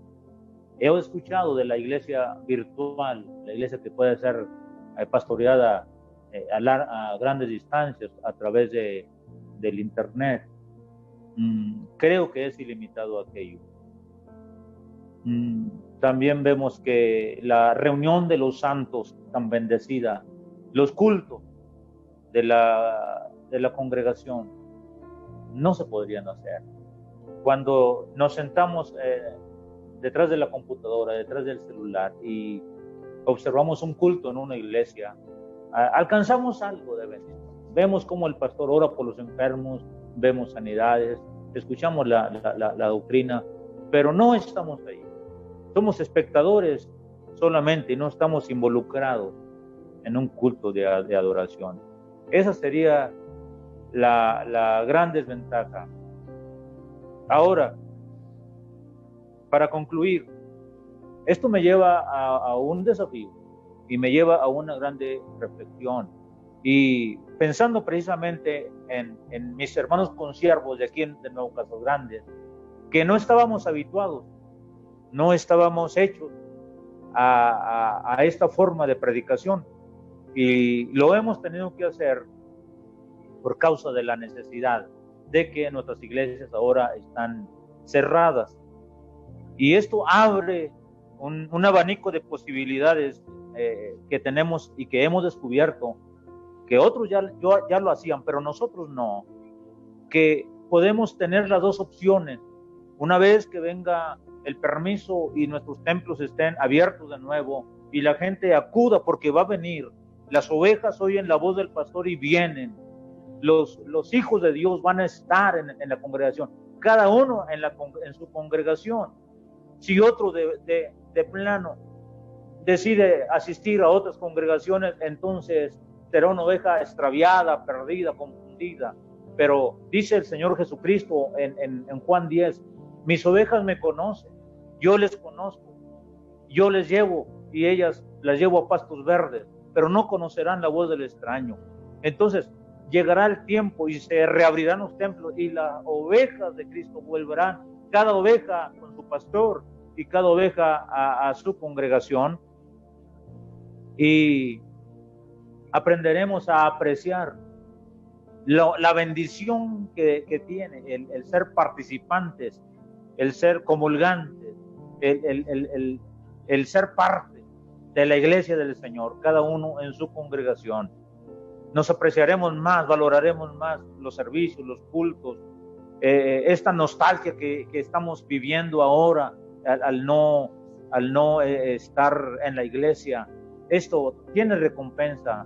He escuchado de la iglesia virtual, la iglesia que puede ser pastoreada a grandes distancias a través del internet. Creo que es ilimitado aquello. También vemos que la reunión de los santos tan bendecida, los cultos de la congregación no se podrían hacer. Cuando nos sentamos detrás de la computadora, detrás del celular y observamos un culto en una iglesia, alcanzamos algo de bendición. Vemos cómo el pastor ora por los enfermos, vemos sanidades, escuchamos la doctrina, pero no estamos ahí. Somos espectadores solamente y no estamos involucrados en un culto de adoración. Esa sería la gran desventaja. Ahora, para concluir, esto me lleva a un desafío y me lleva a una grande reflexión. Y pensando precisamente en mis hermanos consiervos de aquí de Nuevo Casas Grandes, que no estábamos habituados, no estábamos hechos a esta forma de predicación, y lo hemos tenido que hacer por causa de la necesidad de que nuestras iglesias ahora están cerradas, y esto abre un abanico de posibilidades que tenemos y que hemos descubierto, que otros ya lo hacían, pero nosotros no, que podemos tener las dos opciones. Una vez que venga el permiso y nuestros templos estén abiertos de nuevo y la gente acuda, porque va a venir, las ovejas oyen la voz del pastor y vienen, los hijos de Dios van a estar en la congregación, cada uno en su congregación. Si otro de plano decide asistir a otras congregaciones, entonces será una oveja extraviada, perdida, confundida. Pero dice el Señor Jesucristo en Juan 10, mis ovejas me conocen, yo les conozco, yo les llevo y ellas las llevo a pastos verdes, pero no conocerán la voz del extraño. Entonces llegará el tiempo y se reabrirán los templos y las ovejas de Cristo volverán, cada oveja con su pastor y cada oveja a su congregación, y aprenderemos a apreciar la bendición que tiene el ser participantes, el ser comulgantes, el ser parte de la iglesia del Señor, cada uno en su congregación. Nos apreciaremos más, valoraremos más los servicios, los cultos, esta nostalgia que estamos viviendo ahora al no estar en la iglesia. Esto tiene recompensa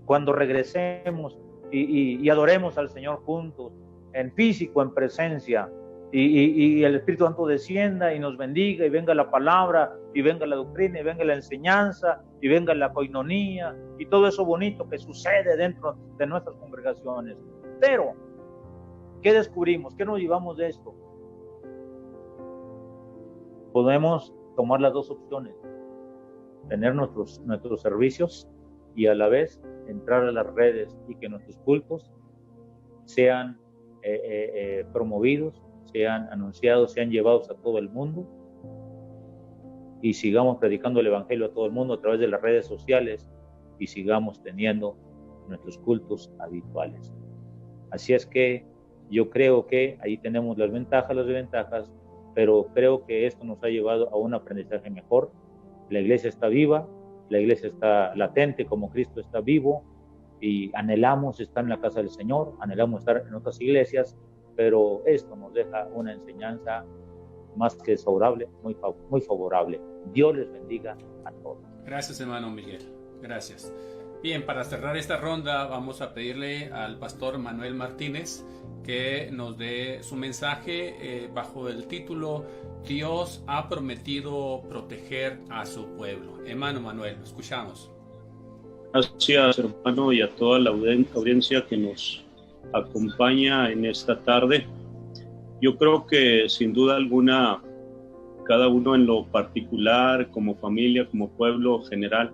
cuando regresemos y adoremos al Señor juntos, en físico, en presencia, y el Espíritu Santo descienda y nos bendiga, y venga la palabra, y venga la doctrina, y venga la enseñanza, y venga la coinonía, y todo eso bonito que sucede dentro de nuestras congregaciones. Pero, ¿qué descubrimos? ¿Qué nos llevamos de esto? Podemos tomar las dos opciones: tener nuestros servicios y a la vez entrar a las redes y que nuestros cultos sean promovidos, sean anunciados, sean llevados a todo el mundo, y sigamos predicando el evangelio a todo el mundo a través de las redes sociales, y sigamos teniendo nuestros cultos habituales. Así es que yo creo que ahí tenemos las ventajas, las desventajas, pero creo que esto nos ha llevado a un aprendizaje mejor. La iglesia está viva, la iglesia está latente como Cristo está vivo, y anhelamos estar en la casa del Señor, anhelamos estar en otras iglesias, pero esto nos deja una enseñanza más que desfavorable, muy favorable. Dios les bendiga a todos. Gracias, hermano Miguel. Gracias. Bien, para cerrar esta ronda vamos a pedirle al pastor Manuel Martínez que nos dé su mensaje bajo el título Dios ha prometido proteger a su pueblo. Hermano Manuel, lo escuchamos. Gracias, hermano, y a toda la audiencia que nos acompaña en esta tarde. Yo creo que sin duda alguna, cada uno en lo particular, como familia, como pueblo general,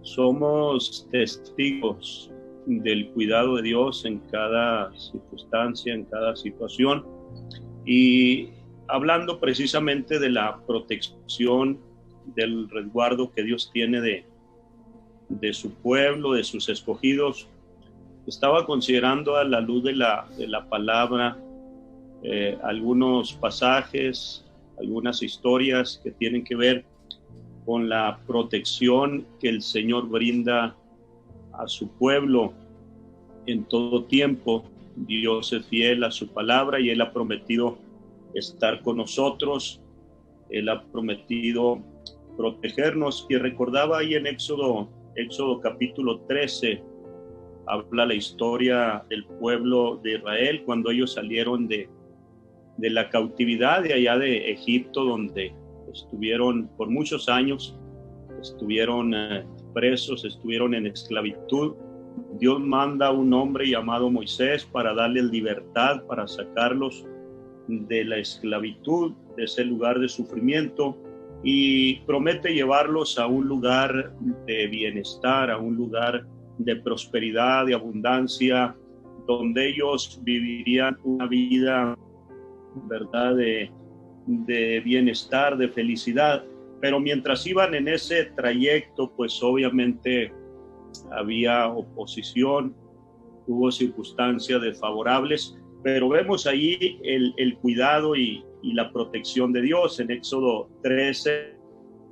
somos testigos del cuidado de Dios en cada circunstancia, en cada situación, y hablando precisamente de la protección, del resguardo que Dios tiene de su pueblo, de sus escogidos. Estaba considerando a la luz de la palabra algunos pasajes algunas historias que tienen que ver con la protección que el Señor brinda a su pueblo en todo tiempo. Dios es fiel a su palabra y Él ha prometido estar con nosotros. Él ha prometido protegernos. Y recordaba ahí en Éxodo capítulo 13, habla la historia del pueblo de Israel cuando ellos salieron de la cautividad de allá de Egipto, donde estuvieron por muchos años, estuvieron presos, estuvieron en esclavitud. Dios manda a un hombre llamado Moisés para darles libertad, para sacarlos de la esclavitud, de ese lugar de sufrimiento, y promete llevarlos a un lugar de bienestar, a un lugar de prosperidad, de abundancia, donde ellos vivirían una vida, ¿verdad?, de bienestar, de felicidad. Pero mientras iban en ese trayecto, pues obviamente había oposición, hubo circunstancias desfavorables, pero vemos ahí el cuidado y la protección de Dios. En Éxodo 13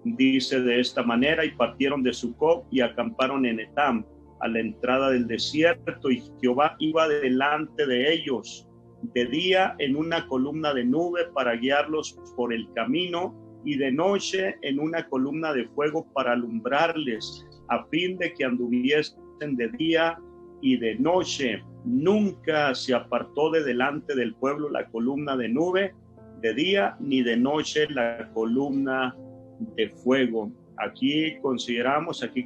dice de esta manera: y partieron de Sucot y acamparon en Etam, a la entrada del desierto, y Jehová iba delante de ellos de día en una columna de nube para guiarlos por el camino, y de noche en una columna de fuego para alumbrarles, a fin de que anduviesen de día y de noche. Nunca se apartó de delante del pueblo la columna de nube de día, ni de noche la columna de fuego. Aquí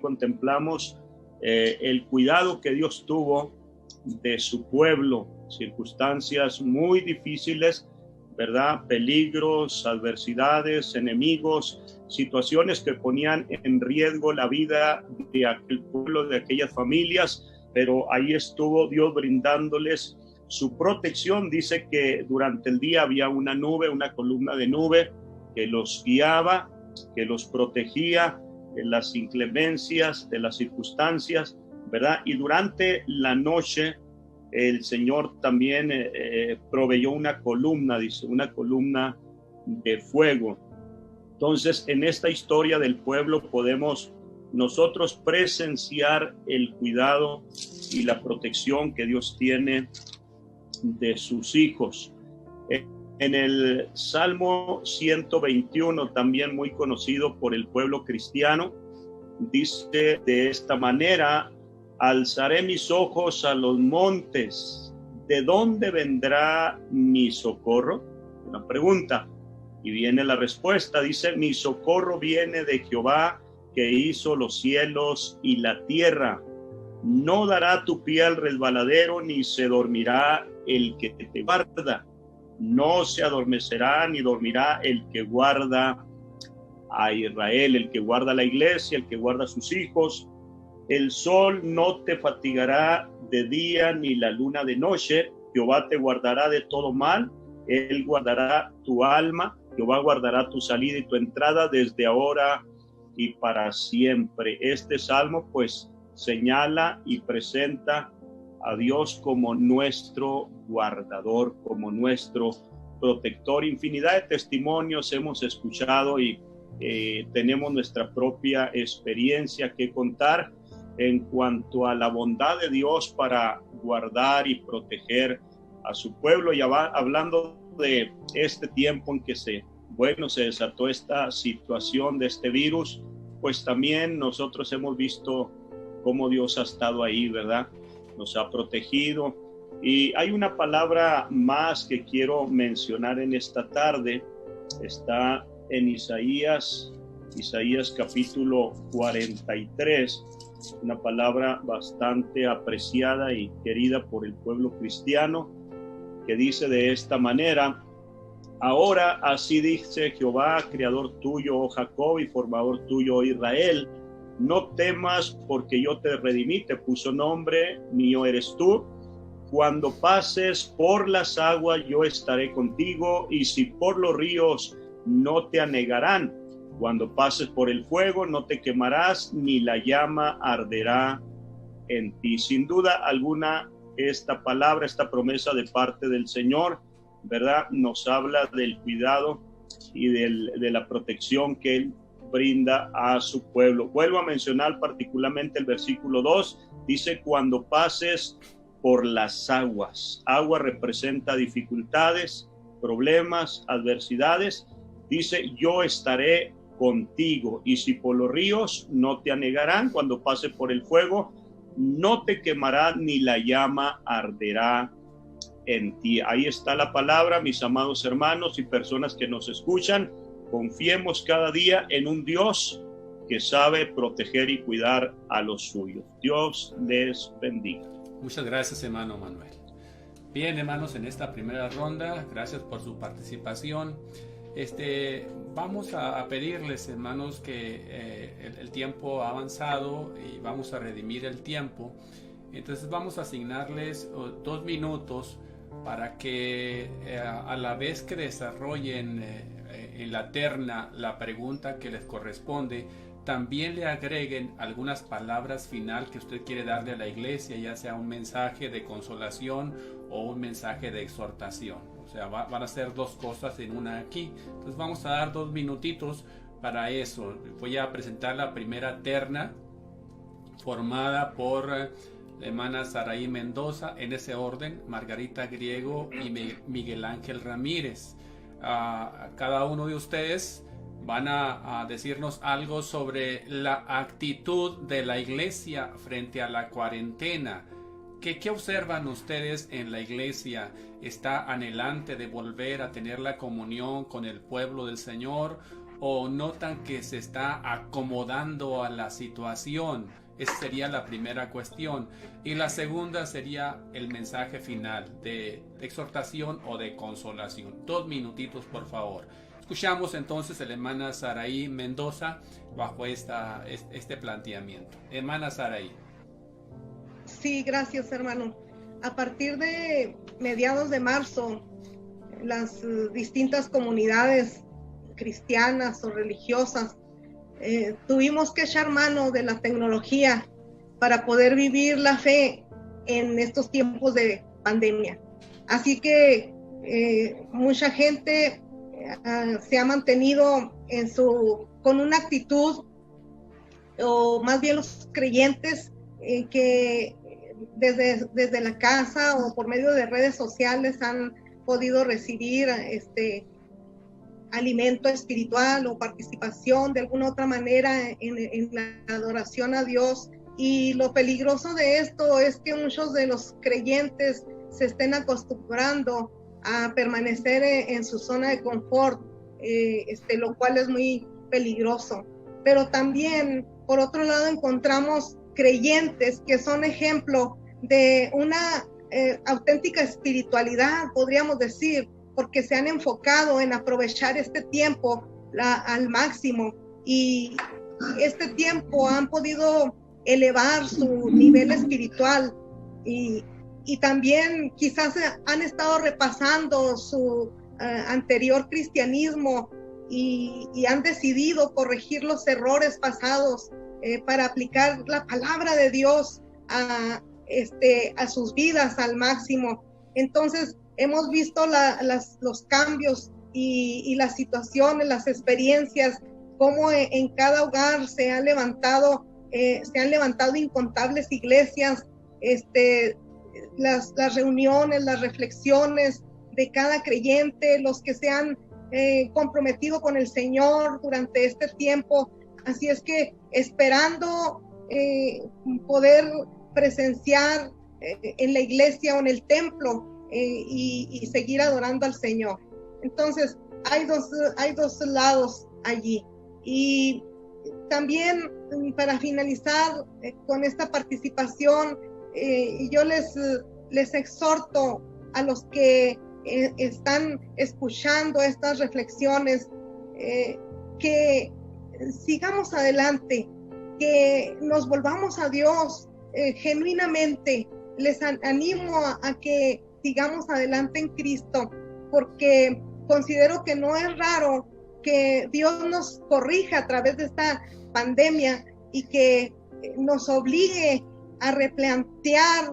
contemplamos el cuidado que Dios tuvo de su pueblo. Circunstancias muy difíciles, ¿verdad? Peligros, adversidades, enemigos, situaciones que ponían en riesgo la vida de aquel pueblo, de aquellas familias, pero ahí estuvo Dios brindándoles su protección. Dice que durante el día había una nube, una columna de nube que los guiaba, que los protegía de las inclemencias, de las circunstancias, ¿verdad? Y durante la noche el Señor también proveyó una columna, dice, una columna de fuego. Entonces, en esta historia del pueblo podemos nosotros presenciar el cuidado y la protección que Dios tiene de sus hijos. En el Salmo 121, también muy conocido por el pueblo cristiano, dice de esta manera: alzaré mis ojos a los montes, ¿de dónde vendrá mi socorro? Una pregunta, y viene la respuesta. Dice: mi socorro viene de Jehová, que hizo los cielos y la tierra. No dará tu pie al resbaladero, ni se dormirá el que te guarda. No se adormecerá ni dormirá el que guarda a Israel, el que guarda la iglesia, el que guarda a sus hijos. El sol no te fatigará de día, ni la luna de noche. Jehová te guardará de todo mal. Él guardará tu alma. Jehová guardará tu salida y tu entrada desde ahora y para siempre. Este salmo pues señala y presenta a Dios como nuestro guardador, como nuestro protector. Infinidad de testimonios hemos escuchado y tenemos nuestra propia experiencia que contar en cuanto a la bondad de Dios para guardar y proteger a su pueblo. Y hablando de este tiempo en que se desató esta situación de este virus, pues también nosotros hemos visto cómo Dios ha estado ahí, ¿verdad? Nos ha protegido. Y hay una palabra más que quiero mencionar en esta tarde. Está en Isaías capítulo 43, una palabra bastante apreciada y querida por el pueblo cristiano, que dice de esta manera: ahora así dice Jehová, creador tuyo, oh Jacob, y formador tuyo, oh Israel, no temas, porque yo te redimí, te puso nombre, mío eres tú. Cuando pases por las aguas, yo estaré contigo, y si por los ríos, no te anegarán. Cuando pases por el fuego, no te quemarás, ni la llama arderá en ti. Sin duda alguna, esta palabra, esta promesa de parte del Señor, ¿verdad?, nos habla del cuidado y de la protección que Él brinda a su pueblo. Vuelvo a mencionar particularmente el versículo 2, dice: cuando pases por las aguas. Agua representa dificultades, problemas, adversidades. Dice: yo estaré contigo, y si por los ríos, no te anegarán. Cuando pase por el fuego, no te quemará, ni la llama arderá en ti. Ahí está la palabra, mis amados hermanos y personas que nos escuchan. Confiemos cada día en un Dios que sabe proteger y cuidar a los suyos. Dios les bendiga. Muchas gracias, hermano Manuel. Bien, hermanos, en esta primera ronda, gracias por su participación. Vamos a pedirles, hermanos, que el tiempo ha avanzado y vamos a redimir el tiempo. Entonces vamos a asignarles 2 minutos para que a la vez que desarrollen en la terna la pregunta que les corresponde, también le agreguen algunas palabras final que usted quiere darle a la iglesia, ya sea un mensaje de consolación o un mensaje de exhortación. O sea, van a ser 2 cosas en una aquí. Entonces vamos a dar 2 minutitos para eso. Voy a presentar la primera terna formada por la hermana Saraí Mendoza, en ese orden: Margarita Griego y Miguel Ángel Ramírez. Cada uno de ustedes van a decirnos algo sobre la actitud de la iglesia frente a la cuarentena. ¿Qué observan ustedes en la iglesia? ¿Está anhelante de volver a tener la comunión con el pueblo del Señor? ¿O notan que se está acomodando a la situación? Esa sería la primera cuestión. Y la segunda sería el mensaje final de exhortación o de consolación. 2 minutitos, por favor. Escuchamos entonces a la hermana Saraí Mendoza bajo este planteamiento. Hermana Saraí. Sí, gracias, hermano. A partir de mediados de marzo, las distintas comunidades cristianas o religiosas tuvimos que echar mano de la tecnología para poder vivir la fe en estos tiempos de pandemia. Así que mucha gente se ha mantenido con una actitud, o más bien los creyentes que desde la casa o por medio de redes sociales han podido recibir alimento espiritual o participación de alguna otra manera en la adoración a Dios. Y lo peligroso de esto es que muchos de los creyentes se estén acostumbrando a permanecer en su zona de confort, lo cual es muy peligroso. Pero también, por otro lado, encontramos creyentes que son ejemplo de una auténtica espiritualidad, podríamos decir, porque se han enfocado en aprovechar este tiempo al máximo, y este tiempo han podido elevar su nivel espiritual, y también quizás han estado repasando su anterior cristianismo y han decidido corregir los errores pasados para aplicar la palabra de Dios a sus vidas al máximo. Entonces hemos visto los cambios y las situaciones, las experiencias, cómo en cada hogar se han levantado incontables iglesias, las reuniones, las reflexiones de cada creyente, los que se han comprometido con el Señor durante este tiempo. Así es que esperando poder presenciar en la iglesia o en el templo y seguir adorando al Señor. Entonces hay dos lados allí. Y también, para finalizar con esta participación, yo les exhorto a los que están escuchando estas reflexiones, que sigamos adelante, que nos volvamos a Dios genuinamente. Les animo a que sigamos adelante en Cristo, porque considero que no es raro que Dios nos corrija a través de esta pandemia y que nos obligue a replantear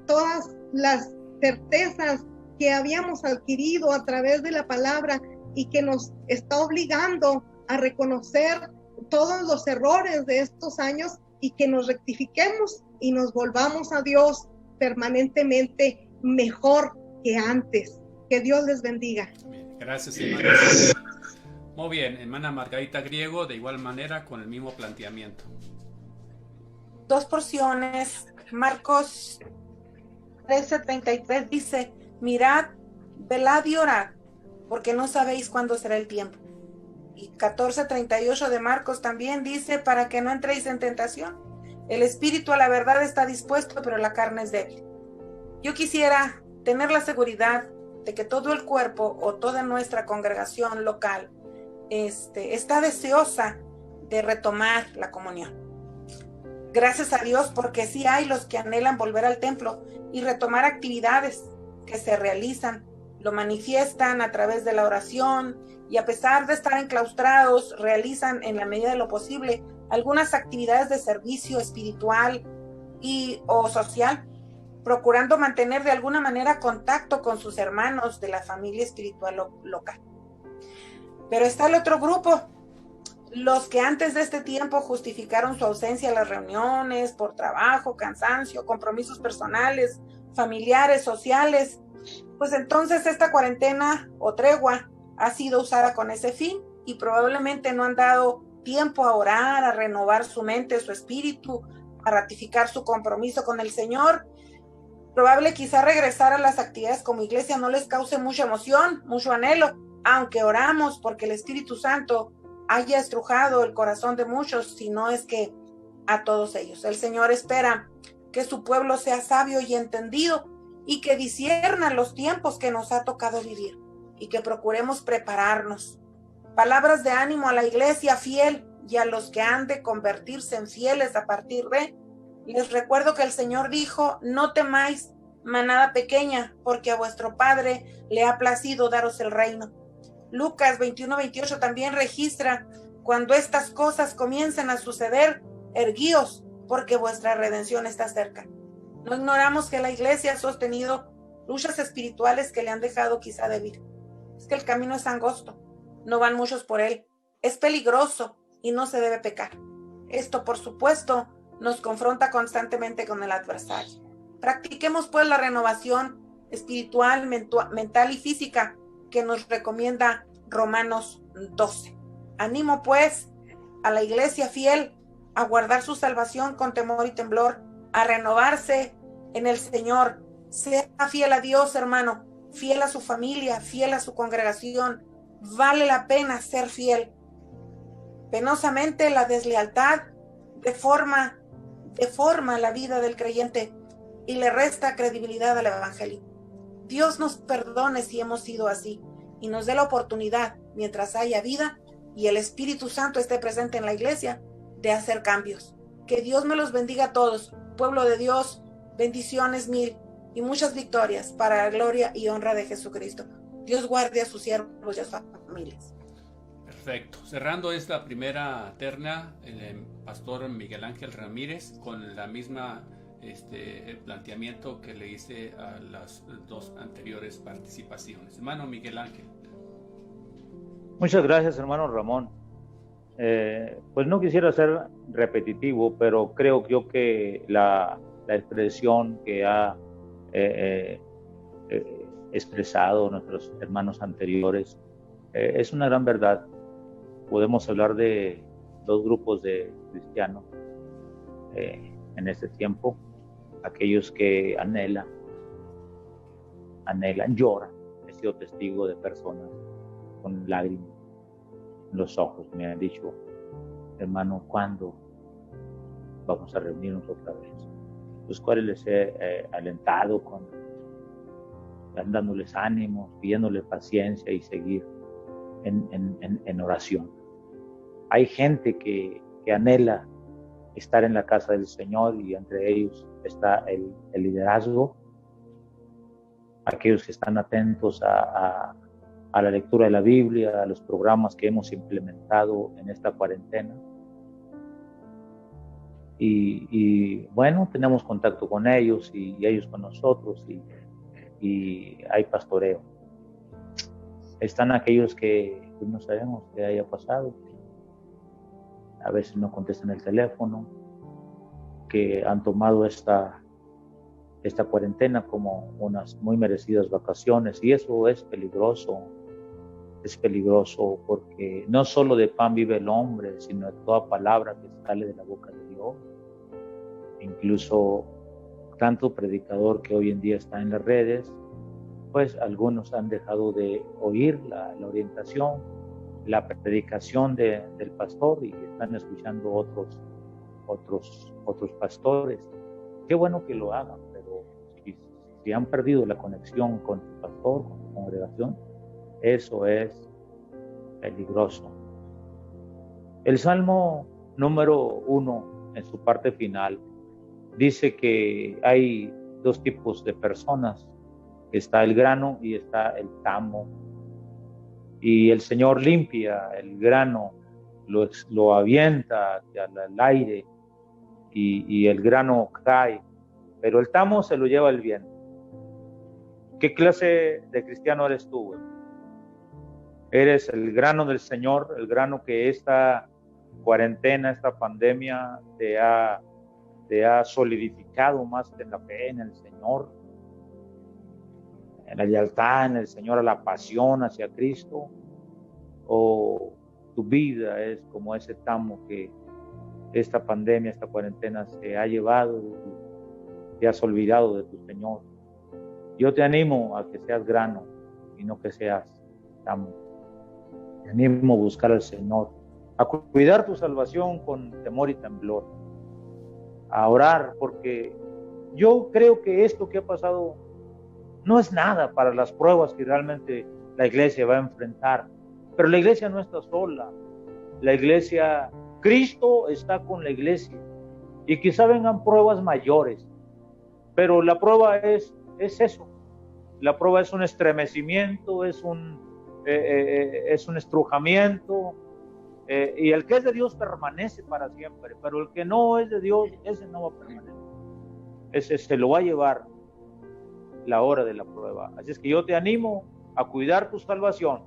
todas las certezas que habíamos adquirido a través de la palabra, y que nos está obligando a reconocer todos los errores de estos años y que nos rectifiquemos y nos volvamos a Dios permanentemente mejor que antes. Que Dios les bendiga. Gracias, hermanos. Muy bien, hermana Margarita Griego, de igual manera con el mismo planteamiento. 2 porciones. Marcos 13:33 dice: mirad, velad y orad, porque no sabéis cuándo será el tiempo. Y 14:38 de Marcos también dice: para que no entréis en tentación. El espíritu a la verdad está dispuesto, pero la carne es débil. Yo quisiera tener la seguridad de que todo el cuerpo o toda nuestra congregación local está deseosa de retomar la comunión. Gracias a Dios, porque sí hay los que anhelan volver al templo y retomar actividades que se realizan, lo manifiestan a través de la oración, y a pesar de estar enclaustrados, realizan en la medida de lo posible algunas actividades de servicio espiritual o social, procurando mantener de alguna manera contacto con sus hermanos de la familia espiritual local. Pero está el otro grupo, los que antes de este tiempo justificaron su ausencia a las reuniones por trabajo, cansancio, compromisos personales, familiares, sociales. Pues entonces esta cuarentena o tregua ha sido usada con ese fin y probablemente no han dado tiempo a orar, a renovar su mente, su espíritu, a ratificar su compromiso con el Señor. Probable quizá regresar a las actividades como iglesia no les cause mucha emoción, mucho anhelo, aunque oramos porque el Espíritu Santo haya estrujado el corazón de muchos, si no es que a todos ellos. El Señor espera que su pueblo sea sabio y entendido y que discierna los tiempos que nos ha tocado vivir y que procuremos prepararnos. Palabras de ánimo a la iglesia fiel y a los que han de convertirse en fieles a partir de. Les recuerdo que el Señor dijo: no temáis, manada pequeña, porque a vuestro Padre le ha placido daros el reino. Lucas 21:28 también registra: cuando estas cosas comiencen a suceder, erguíos, porque vuestra redención está cerca. No ignoramos que la iglesia ha sostenido luchas espirituales que le han dejado quizá débil. Es que el camino es angosto, no van muchos por él, es peligroso y no se debe pecar. Esto, por supuesto, nos confronta constantemente con el adversario. Practiquemos pues la renovación espiritual, mental y física que nos recomienda Romanos 12. Animo pues a la iglesia fiel a guardar su salvación con temor y temblor, a renovarse en el Señor. Sea fiel a Dios, hermano, fiel a su familia, fiel a su congregación. Vale la pena ser fiel. Penosamente la deslealtad deforma la vida del creyente y le resta credibilidad al evangelio. Dios nos perdone si hemos sido así y nos dé la oportunidad, mientras haya vida y el Espíritu Santo esté presente en la iglesia, de hacer cambios. Que Dios me los bendiga a todos. Pueblo de Dios, bendiciones mil y muchas victorias para la gloria y honra de Jesucristo. Dios guarde a sus siervos y a sus familias. Perfecto. Cerrando esta primera terna, el pastor Miguel Ángel Ramírez con la misma el planteamiento que le hice a las dos anteriores participaciones. Hermano Miguel Ángel. Muchas gracias, hermano Ramón. Pues no quisiera ser repetitivo, pero creo yo que la expresión que ha expresado nuestros hermanos anteriores es una gran verdad. Podemos hablar de dos grupos de cristianos en este tiempo: aquellos que anhelan, lloran. He sido testigo de personas con lágrimas en los ojos. Me han dicho: hermano, ¿cuándo vamos a reunirnos otra vez? Los cuales les he alentado, dándoles ánimos, pidiéndoles paciencia y seguir en oración. Hay gente que anhela estar en la casa del Señor, y entre ellos está el liderazgo, aquellos que están atentos a la lectura de la Biblia, a los programas que hemos implementado en esta cuarentena. Y bueno, tenemos contacto con ellos y ellos con nosotros, y hay pastoreo. Están aquellos que pues, no sabemos qué haya pasado, a veces no contestan el teléfono, que han tomado esta cuarentena como unas muy merecidas vacaciones, y eso es peligroso porque no solo de pan vive el hombre, sino de toda palabra que sale de la boca de Dios. Incluso tanto predicador que hoy en día está en las redes, pues algunos han dejado de oír la orientación, la predicación del pastor, y están escuchando otros pastores. Qué bueno que lo hagan, pero si han perdido la conexión con el pastor, con la congregación, eso es peligroso. El Salmo número 1, en su parte final, dice que hay dos tipos de personas. Está el grano y está el tamo. Y el Señor limpia el grano, lo avienta al aire y el grano cae, pero el tamo se lo lleva el viento. ¿Qué clase de cristiano eres tú, güey? Eres el grano del Señor, el grano que esta cuarentena, esta pandemia te ha solidificado más en la fe en el Señor, en la lealtad en el Señor, a la pasión hacia Cristo, o tu vida es como ese tamo que esta pandemia, esta cuarentena se ha llevado y te has olvidado de tu Señor. Yo te animo a que seas grano y no que seas tamo. Te animo a buscar al Señor, a cuidar tu salvación con temor y temblor, a orar, porque yo creo que esto que ha pasado no es nada para las pruebas que realmente la iglesia va a enfrentar. Pero la iglesia no está sola. La iglesia, Cristo está con la iglesia. Y quizá vengan pruebas mayores. Pero la prueba es eso. La prueba es un estremecimiento, es un estrujamiento. Y el que es de Dios permanece para siempre. Pero el que no es de Dios, ese no va a permanecer. Ese se lo va a llevar la hora de la prueba. Así es que yo te animo a cuidar tu salvación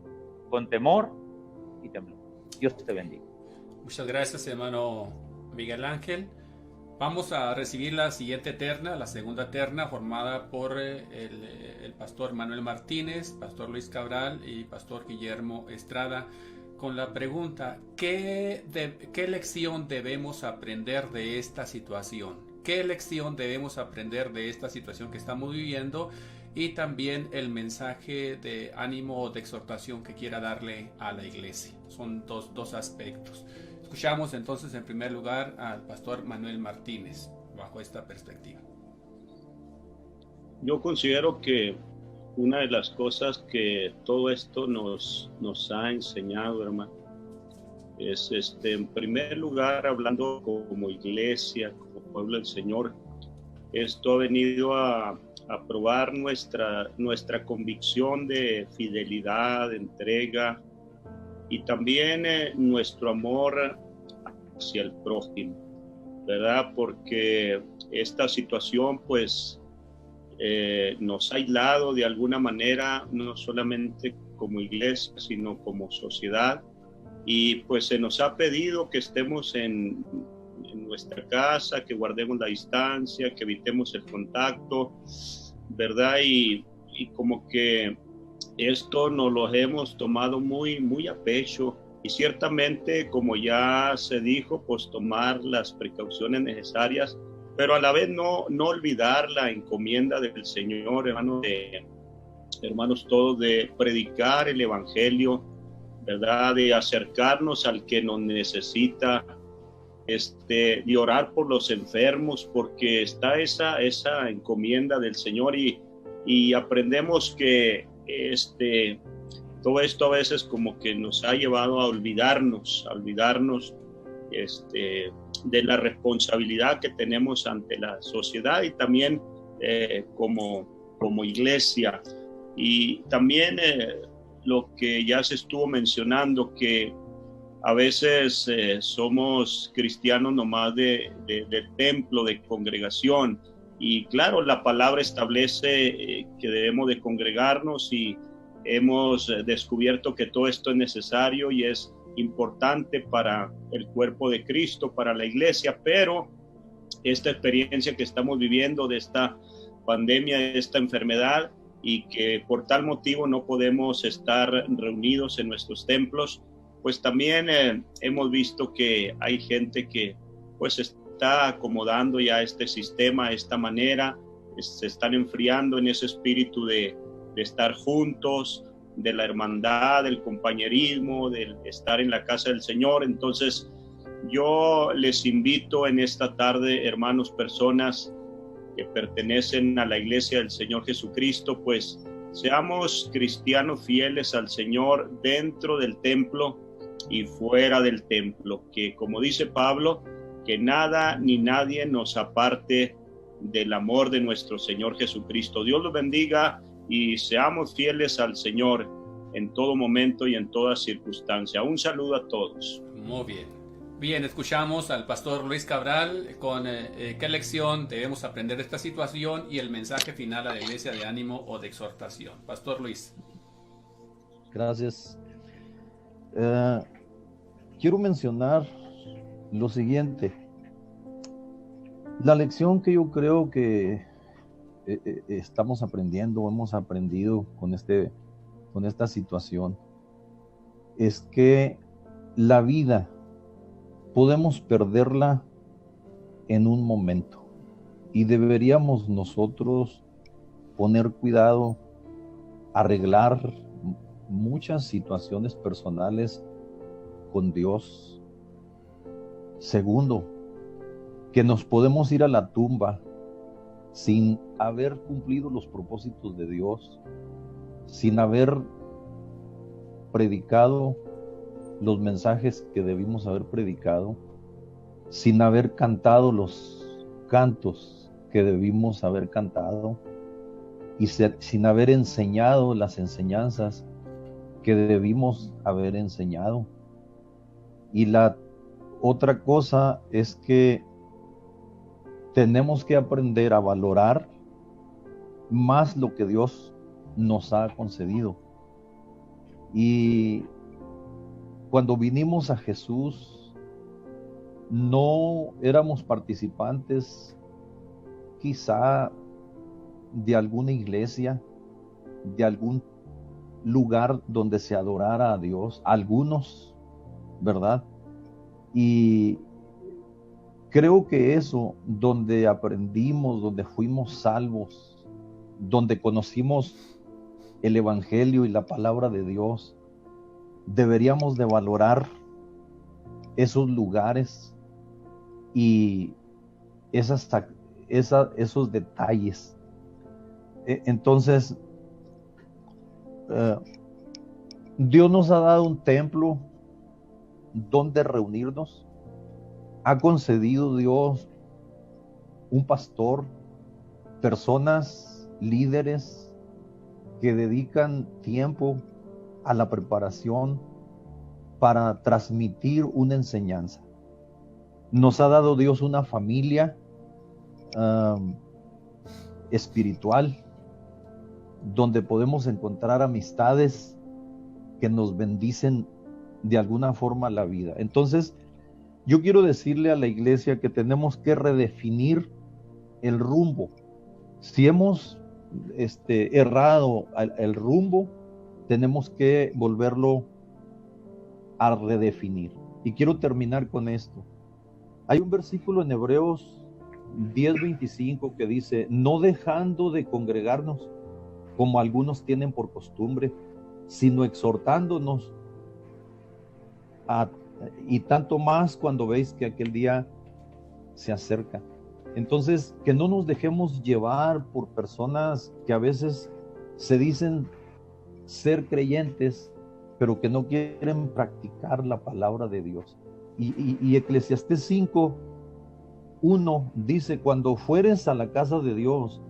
con temor y temblor. Dios te bendiga. Muchas gracias, hermano Miguel Ángel. Vamos a recibir la siguiente terna, la segunda terna, formada por el pastor Manuel Martínez, pastor Luis Cabral y pastor Guillermo Estrada, con la pregunta: ¿qué lección debemos aprender de esta situación? ¿Qué lección debemos aprender de esta situación que estamos viviendo? Y también el mensaje de ánimo o de exhortación que quiera darle a la iglesia. Son dos aspectos. Escuchamos entonces en primer lugar al pastor Manuel Martínez bajo esta perspectiva. Yo considero que una de las cosas que todo esto nos ha enseñado, hermano, es en primer lugar, hablando como iglesia, como pueblo del Señor, esto ha venido a probar nuestra convicción de fidelidad, de entrega, y también nuestro amor hacia el prójimo, ¿verdad? Porque esta situación pues nos ha aislado de alguna manera, no solamente como iglesia, sino como sociedad, y pues se nos ha pedido que estemos en nuestra casa, que guardemos la distancia, que evitemos el contacto, ¿verdad? Y como que esto nos lo hemos tomado muy a pecho, y ciertamente, como ya se dijo, pues tomar las precauciones necesarias, pero a la vez no olvidar la encomienda del Señor, hermanos todos, de predicar el evangelio, ¿verdad? De acercarnos al que nos necesita, de orar por los enfermos, porque está esa encomienda del Señor, y aprendemos que todo esto a veces como que nos ha llevado a olvidarnos de la responsabilidad que tenemos ante la sociedad, y también como iglesia. Y también lo que ya se estuvo mencionando, que a veces somos cristianos nomás de templo, de congregación, y claro, la palabra establece que debemos de congregarnos, y hemos descubierto que todo esto es necesario y es importante para el cuerpo de Cristo, para la iglesia, pero esta experiencia que estamos viviendo de esta pandemia, de esta enfermedad, y que por tal motivo no podemos estar reunidos en nuestros templos, pues también hemos visto que hay gente que pues está acomodando ya este sistema, esta manera, se están enfriando en ese espíritu de estar juntos, de la hermandad, del compañerismo, del estar en la casa del Señor. Entonces yo les invito en esta tarde, hermanos, personas que pertenecen a la iglesia del Señor Jesucristo, pues seamos cristianos fieles al Señor dentro del templo y fuera del templo, que como dice Pablo, que nada ni nadie nos aparte del amor de nuestro Señor Jesucristo. Dios los bendiga y seamos fieles al Señor en todo momento y en toda circunstancia. Un saludo a todos. Muy bien. Bien, escuchamos al pastor Luis Cabral con qué lección debemos aprender de esta situación y el mensaje final a la iglesia de ánimo o de exhortación. Pastor Luis. Gracias. Quiero mencionar lo siguiente. La lección que yo creo que estamos aprendiendo, hemos aprendido con esta situación, es que la vida podemos perderla en un momento y deberíamos nosotros poner cuidado, arreglar muchas situaciones personales con Dios. Segundo, que nos podemos ir a la tumba sin haber cumplido los propósitos de Dios, sin haber predicado los mensajes que debimos haber predicado, sin haber cantado los cantos que debimos haber cantado y sin haber enseñado las enseñanzas que debimos haber enseñado. Y la otra cosa es que tenemos que aprender a valorar más lo que Dios nos ha concedido. Y cuando vinimos a Jesús, no éramos participantes quizá de alguna iglesia, de algún lugar donde se adorara a Dios, algunos, ¿verdad? Y creo que eso, donde aprendimos, donde fuimos salvos, donde conocimos el Evangelio y la palabra de Dios, deberíamos de valorar esos lugares y esos detalles. Entonces, Dios nos ha dado un templo donde reunirnos. Ha concedido Dios un pastor, personas, líderes que dedican tiempo a la preparación para transmitir una enseñanza. Nos ha dado Dios una familia espiritual donde podemos encontrar amistades que nos bendicen de alguna forma la vida. Entonces, yo quiero decirle a la iglesia que tenemos que redefinir el rumbo. Si hemos errado el rumbo, tenemos que volverlo a redefinir. Y quiero terminar con esto. Hay un versículo en Hebreos 10:25 que dice: no dejando de congregarnos como algunos tienen por costumbre, sino exhortándonos y tanto más cuando veis que aquel día se acerca. Entonces, que no nos dejemos llevar por personas que a veces se dicen ser creyentes, pero que no quieren practicar la palabra de Dios. Y Eclesiastés 5:1 dice: cuando fueres a la casa de Dios,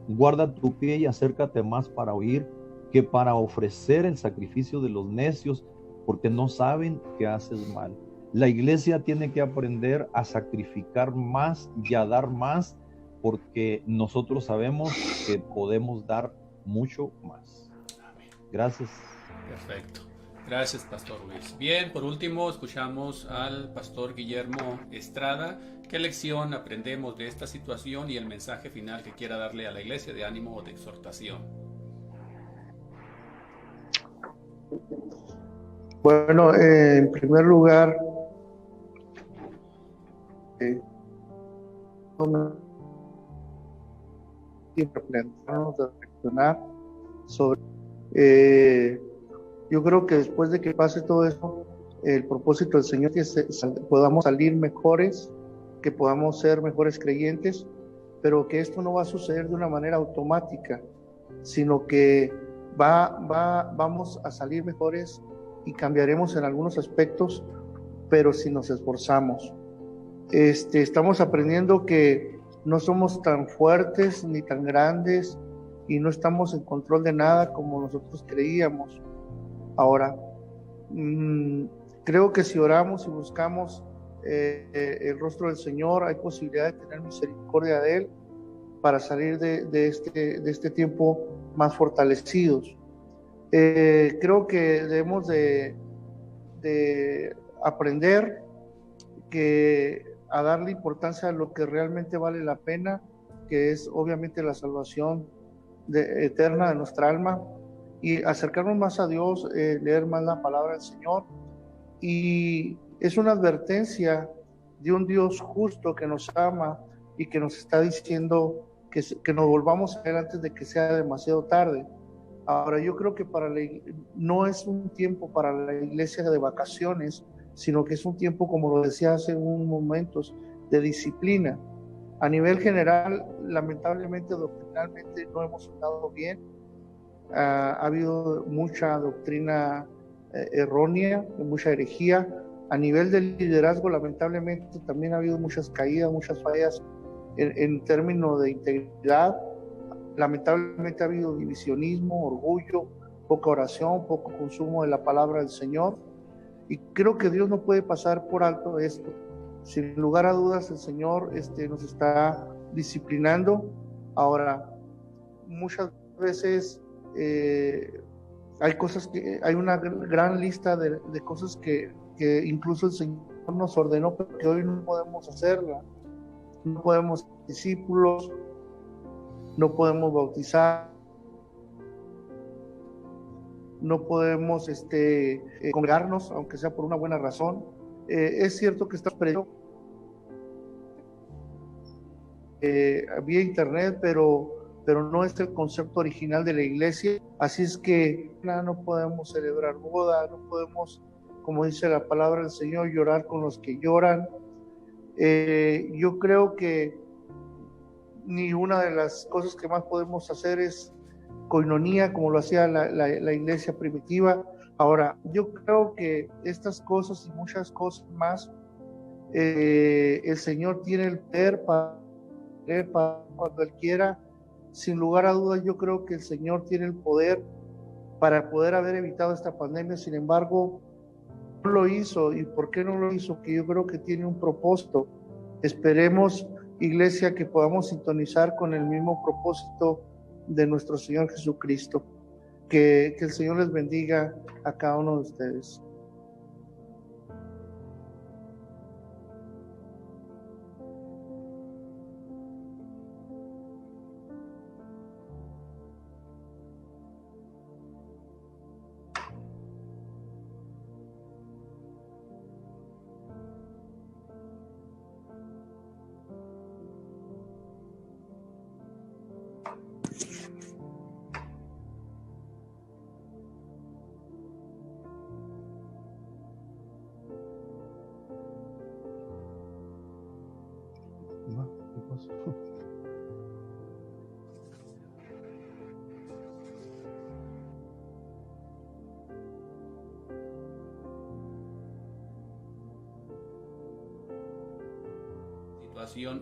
guarda tu pie y acércate más para oír que para ofrecer el sacrificio de los necios, porque no saben que haces mal. La iglesia tiene que aprender a sacrificar más y a dar más, porque nosotros sabemos que podemos dar mucho más. Gracias. Perfecto. Gracias, Pastor Luis. Bien, por último, escuchamos al Pastor Guillermo Estrada. ¿Qué lección aprendemos de esta situación y el mensaje final que quiera darle a la iglesia de ánimo o de exhortación? Bueno, en primer lugar, plantearnos de reflexionar sobre. Yo creo que después de que pase todo eso, el propósito del Señor es que podamos salir mejores, que podamos ser mejores creyentes, pero que esto no va a suceder de una manera automática, sino que vamos a salir mejores y cambiaremos en algunos aspectos, pero si nos esforzamos. Estamos aprendiendo que no somos tan fuertes ni tan grandes y no estamos en control de nada como nosotros creíamos. Ahora, creo que si oramos y buscamos el rostro del Señor, hay posibilidad de tener misericordia de Él para salir de este tiempo más fortalecidos. Creo que debemos de aprender a darle importancia a lo que realmente vale la pena, que es obviamente la salvación eterna de nuestra alma, y acercarnos más a Dios, leer más la palabra del Señor. Y es una advertencia de un Dios justo que nos ama y que nos está diciendo que nos volvamos a Él antes de que sea demasiado tarde. Ahora, yo creo que no es un tiempo para la iglesia de vacaciones, sino que es un tiempo, como lo decía hace unos momentos, de disciplina. A nivel general, lamentablemente, doctrinalmente no hemos andado bien. Ha habido mucha doctrina errónea, mucha herejía. A nivel del liderazgo, lamentablemente, también ha habido muchas caídas, muchas fallas en términos de integridad. Lamentablemente ha habido divisionismo, orgullo, poca oración, poco consumo de la palabra del Señor. Y creo que Dios no puede pasar por alto esto. Sin lugar a dudas, el Señor nos está disciplinando. Ahora, muchas veces hay una gran lista de cosas que incluso el Señor nos ordenó, pero que hoy no podemos hacerla. No podemos ser discípulos, no podemos bautizar, no podemos congregarnos, aunque sea por una buena razón. Es cierto que estamos perdiendo vía internet, pero no es el concepto original de la iglesia. Así es que no podemos celebrar boda, no podemos, como dice la palabra del Señor, llorar con los que lloran. Yo creo que ni una de las cosas que más podemos hacer es coinonía, como lo hacía la iglesia primitiva. Ahora, yo creo que estas cosas y muchas cosas más, el Señor tiene el poder para cuando Él quiera. Sin lugar a dudas, yo creo que el Señor tiene el poder para poder haber evitado esta pandemia. Sin embargo, no lo hizo. ¿Y por qué no lo hizo? Que yo creo que tiene un propósito. Esperemos, iglesia, que podamos sintonizar con el mismo propósito de nuestro Señor Jesucristo. Que el Señor les bendiga a cada uno de ustedes.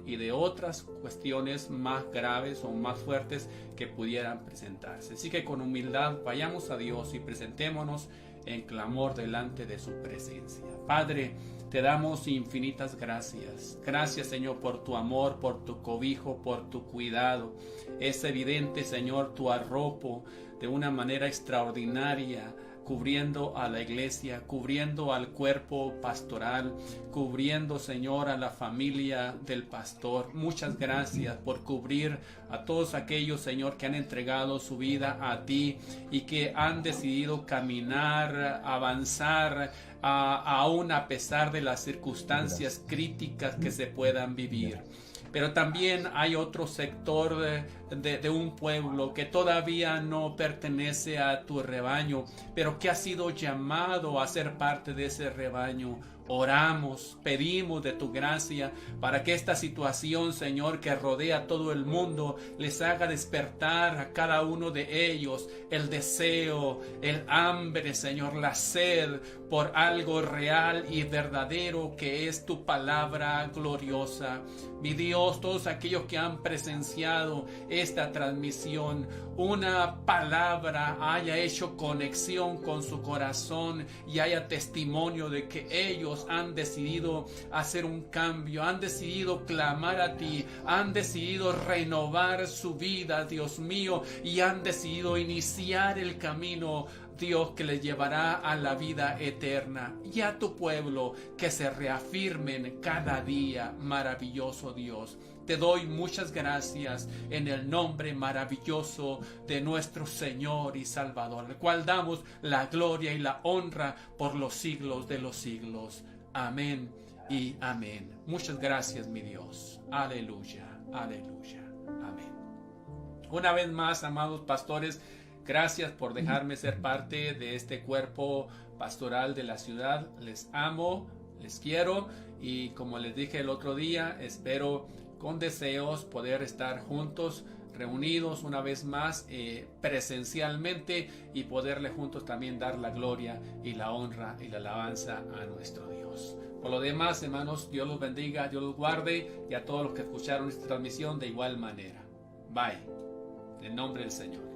Y de otras cuestiones más graves o más fuertes que pudieran presentarse. Así que con humildad vayamos a Dios y presentémonos en clamor delante de su presencia. Padre, Te damos infinitas gracias. Gracias, Señor, por tu amor, por tu cobijo, por tu cuidado. Es evidente, Señor, tu arropo de una manera extraordinaria, cubriendo a la iglesia, cubriendo al cuerpo pastoral, cubriendo, Señor, a la familia del pastor. Muchas gracias por cubrir a todos aquellos, Señor, que han entregado su vida a ti y que han decidido caminar, avanzar, aún a pesar de las circunstancias críticas que se puedan vivir. Pero también hay otro sector de un pueblo que todavía no pertenece a tu rebaño, pero que ha sido llamado a ser parte de ese rebaño. Oramos, pedimos de tu gracia para que esta situación, Señor, que rodea a todo el mundo, les haga despertar a cada uno de ellos el deseo, el hambre, Señor, la sed por algo real y verdadero que es tu palabra gloriosa. Mi Dios, todos aquellos que han presenciado esta transmisión, una palabra haya hecho conexión con su corazón y haya testimonio de que ellos han decidido hacer un cambio, han decidido clamar a ti, han decidido renovar su vida, Dios mío, y han decidido iniciar el camino, Dios, que les llevará a la vida eterna, y a tu pueblo que se reafirmen cada día, maravilloso Dios. Te doy muchas gracias en el nombre maravilloso de nuestro Señor y Salvador, al cual damos la gloria y la honra por los siglos de los siglos. Amén y amén. Muchas gracias, mi Dios. Aleluya, aleluya, amén. Una vez más, amados pastores, gracias por dejarme ser parte de este cuerpo pastoral de la ciudad. Les amo, les quiero, y como les dije el otro día, espero con deseos poder estar juntos, reunidos una vez más presencialmente, y poderle juntos también dar la gloria y la honra y la alabanza a nuestro Dios. Por lo demás, hermanos, Dios los bendiga, Dios los guarde, y a todos los que escucharon esta transmisión de igual manera. Bye. En nombre del Señor.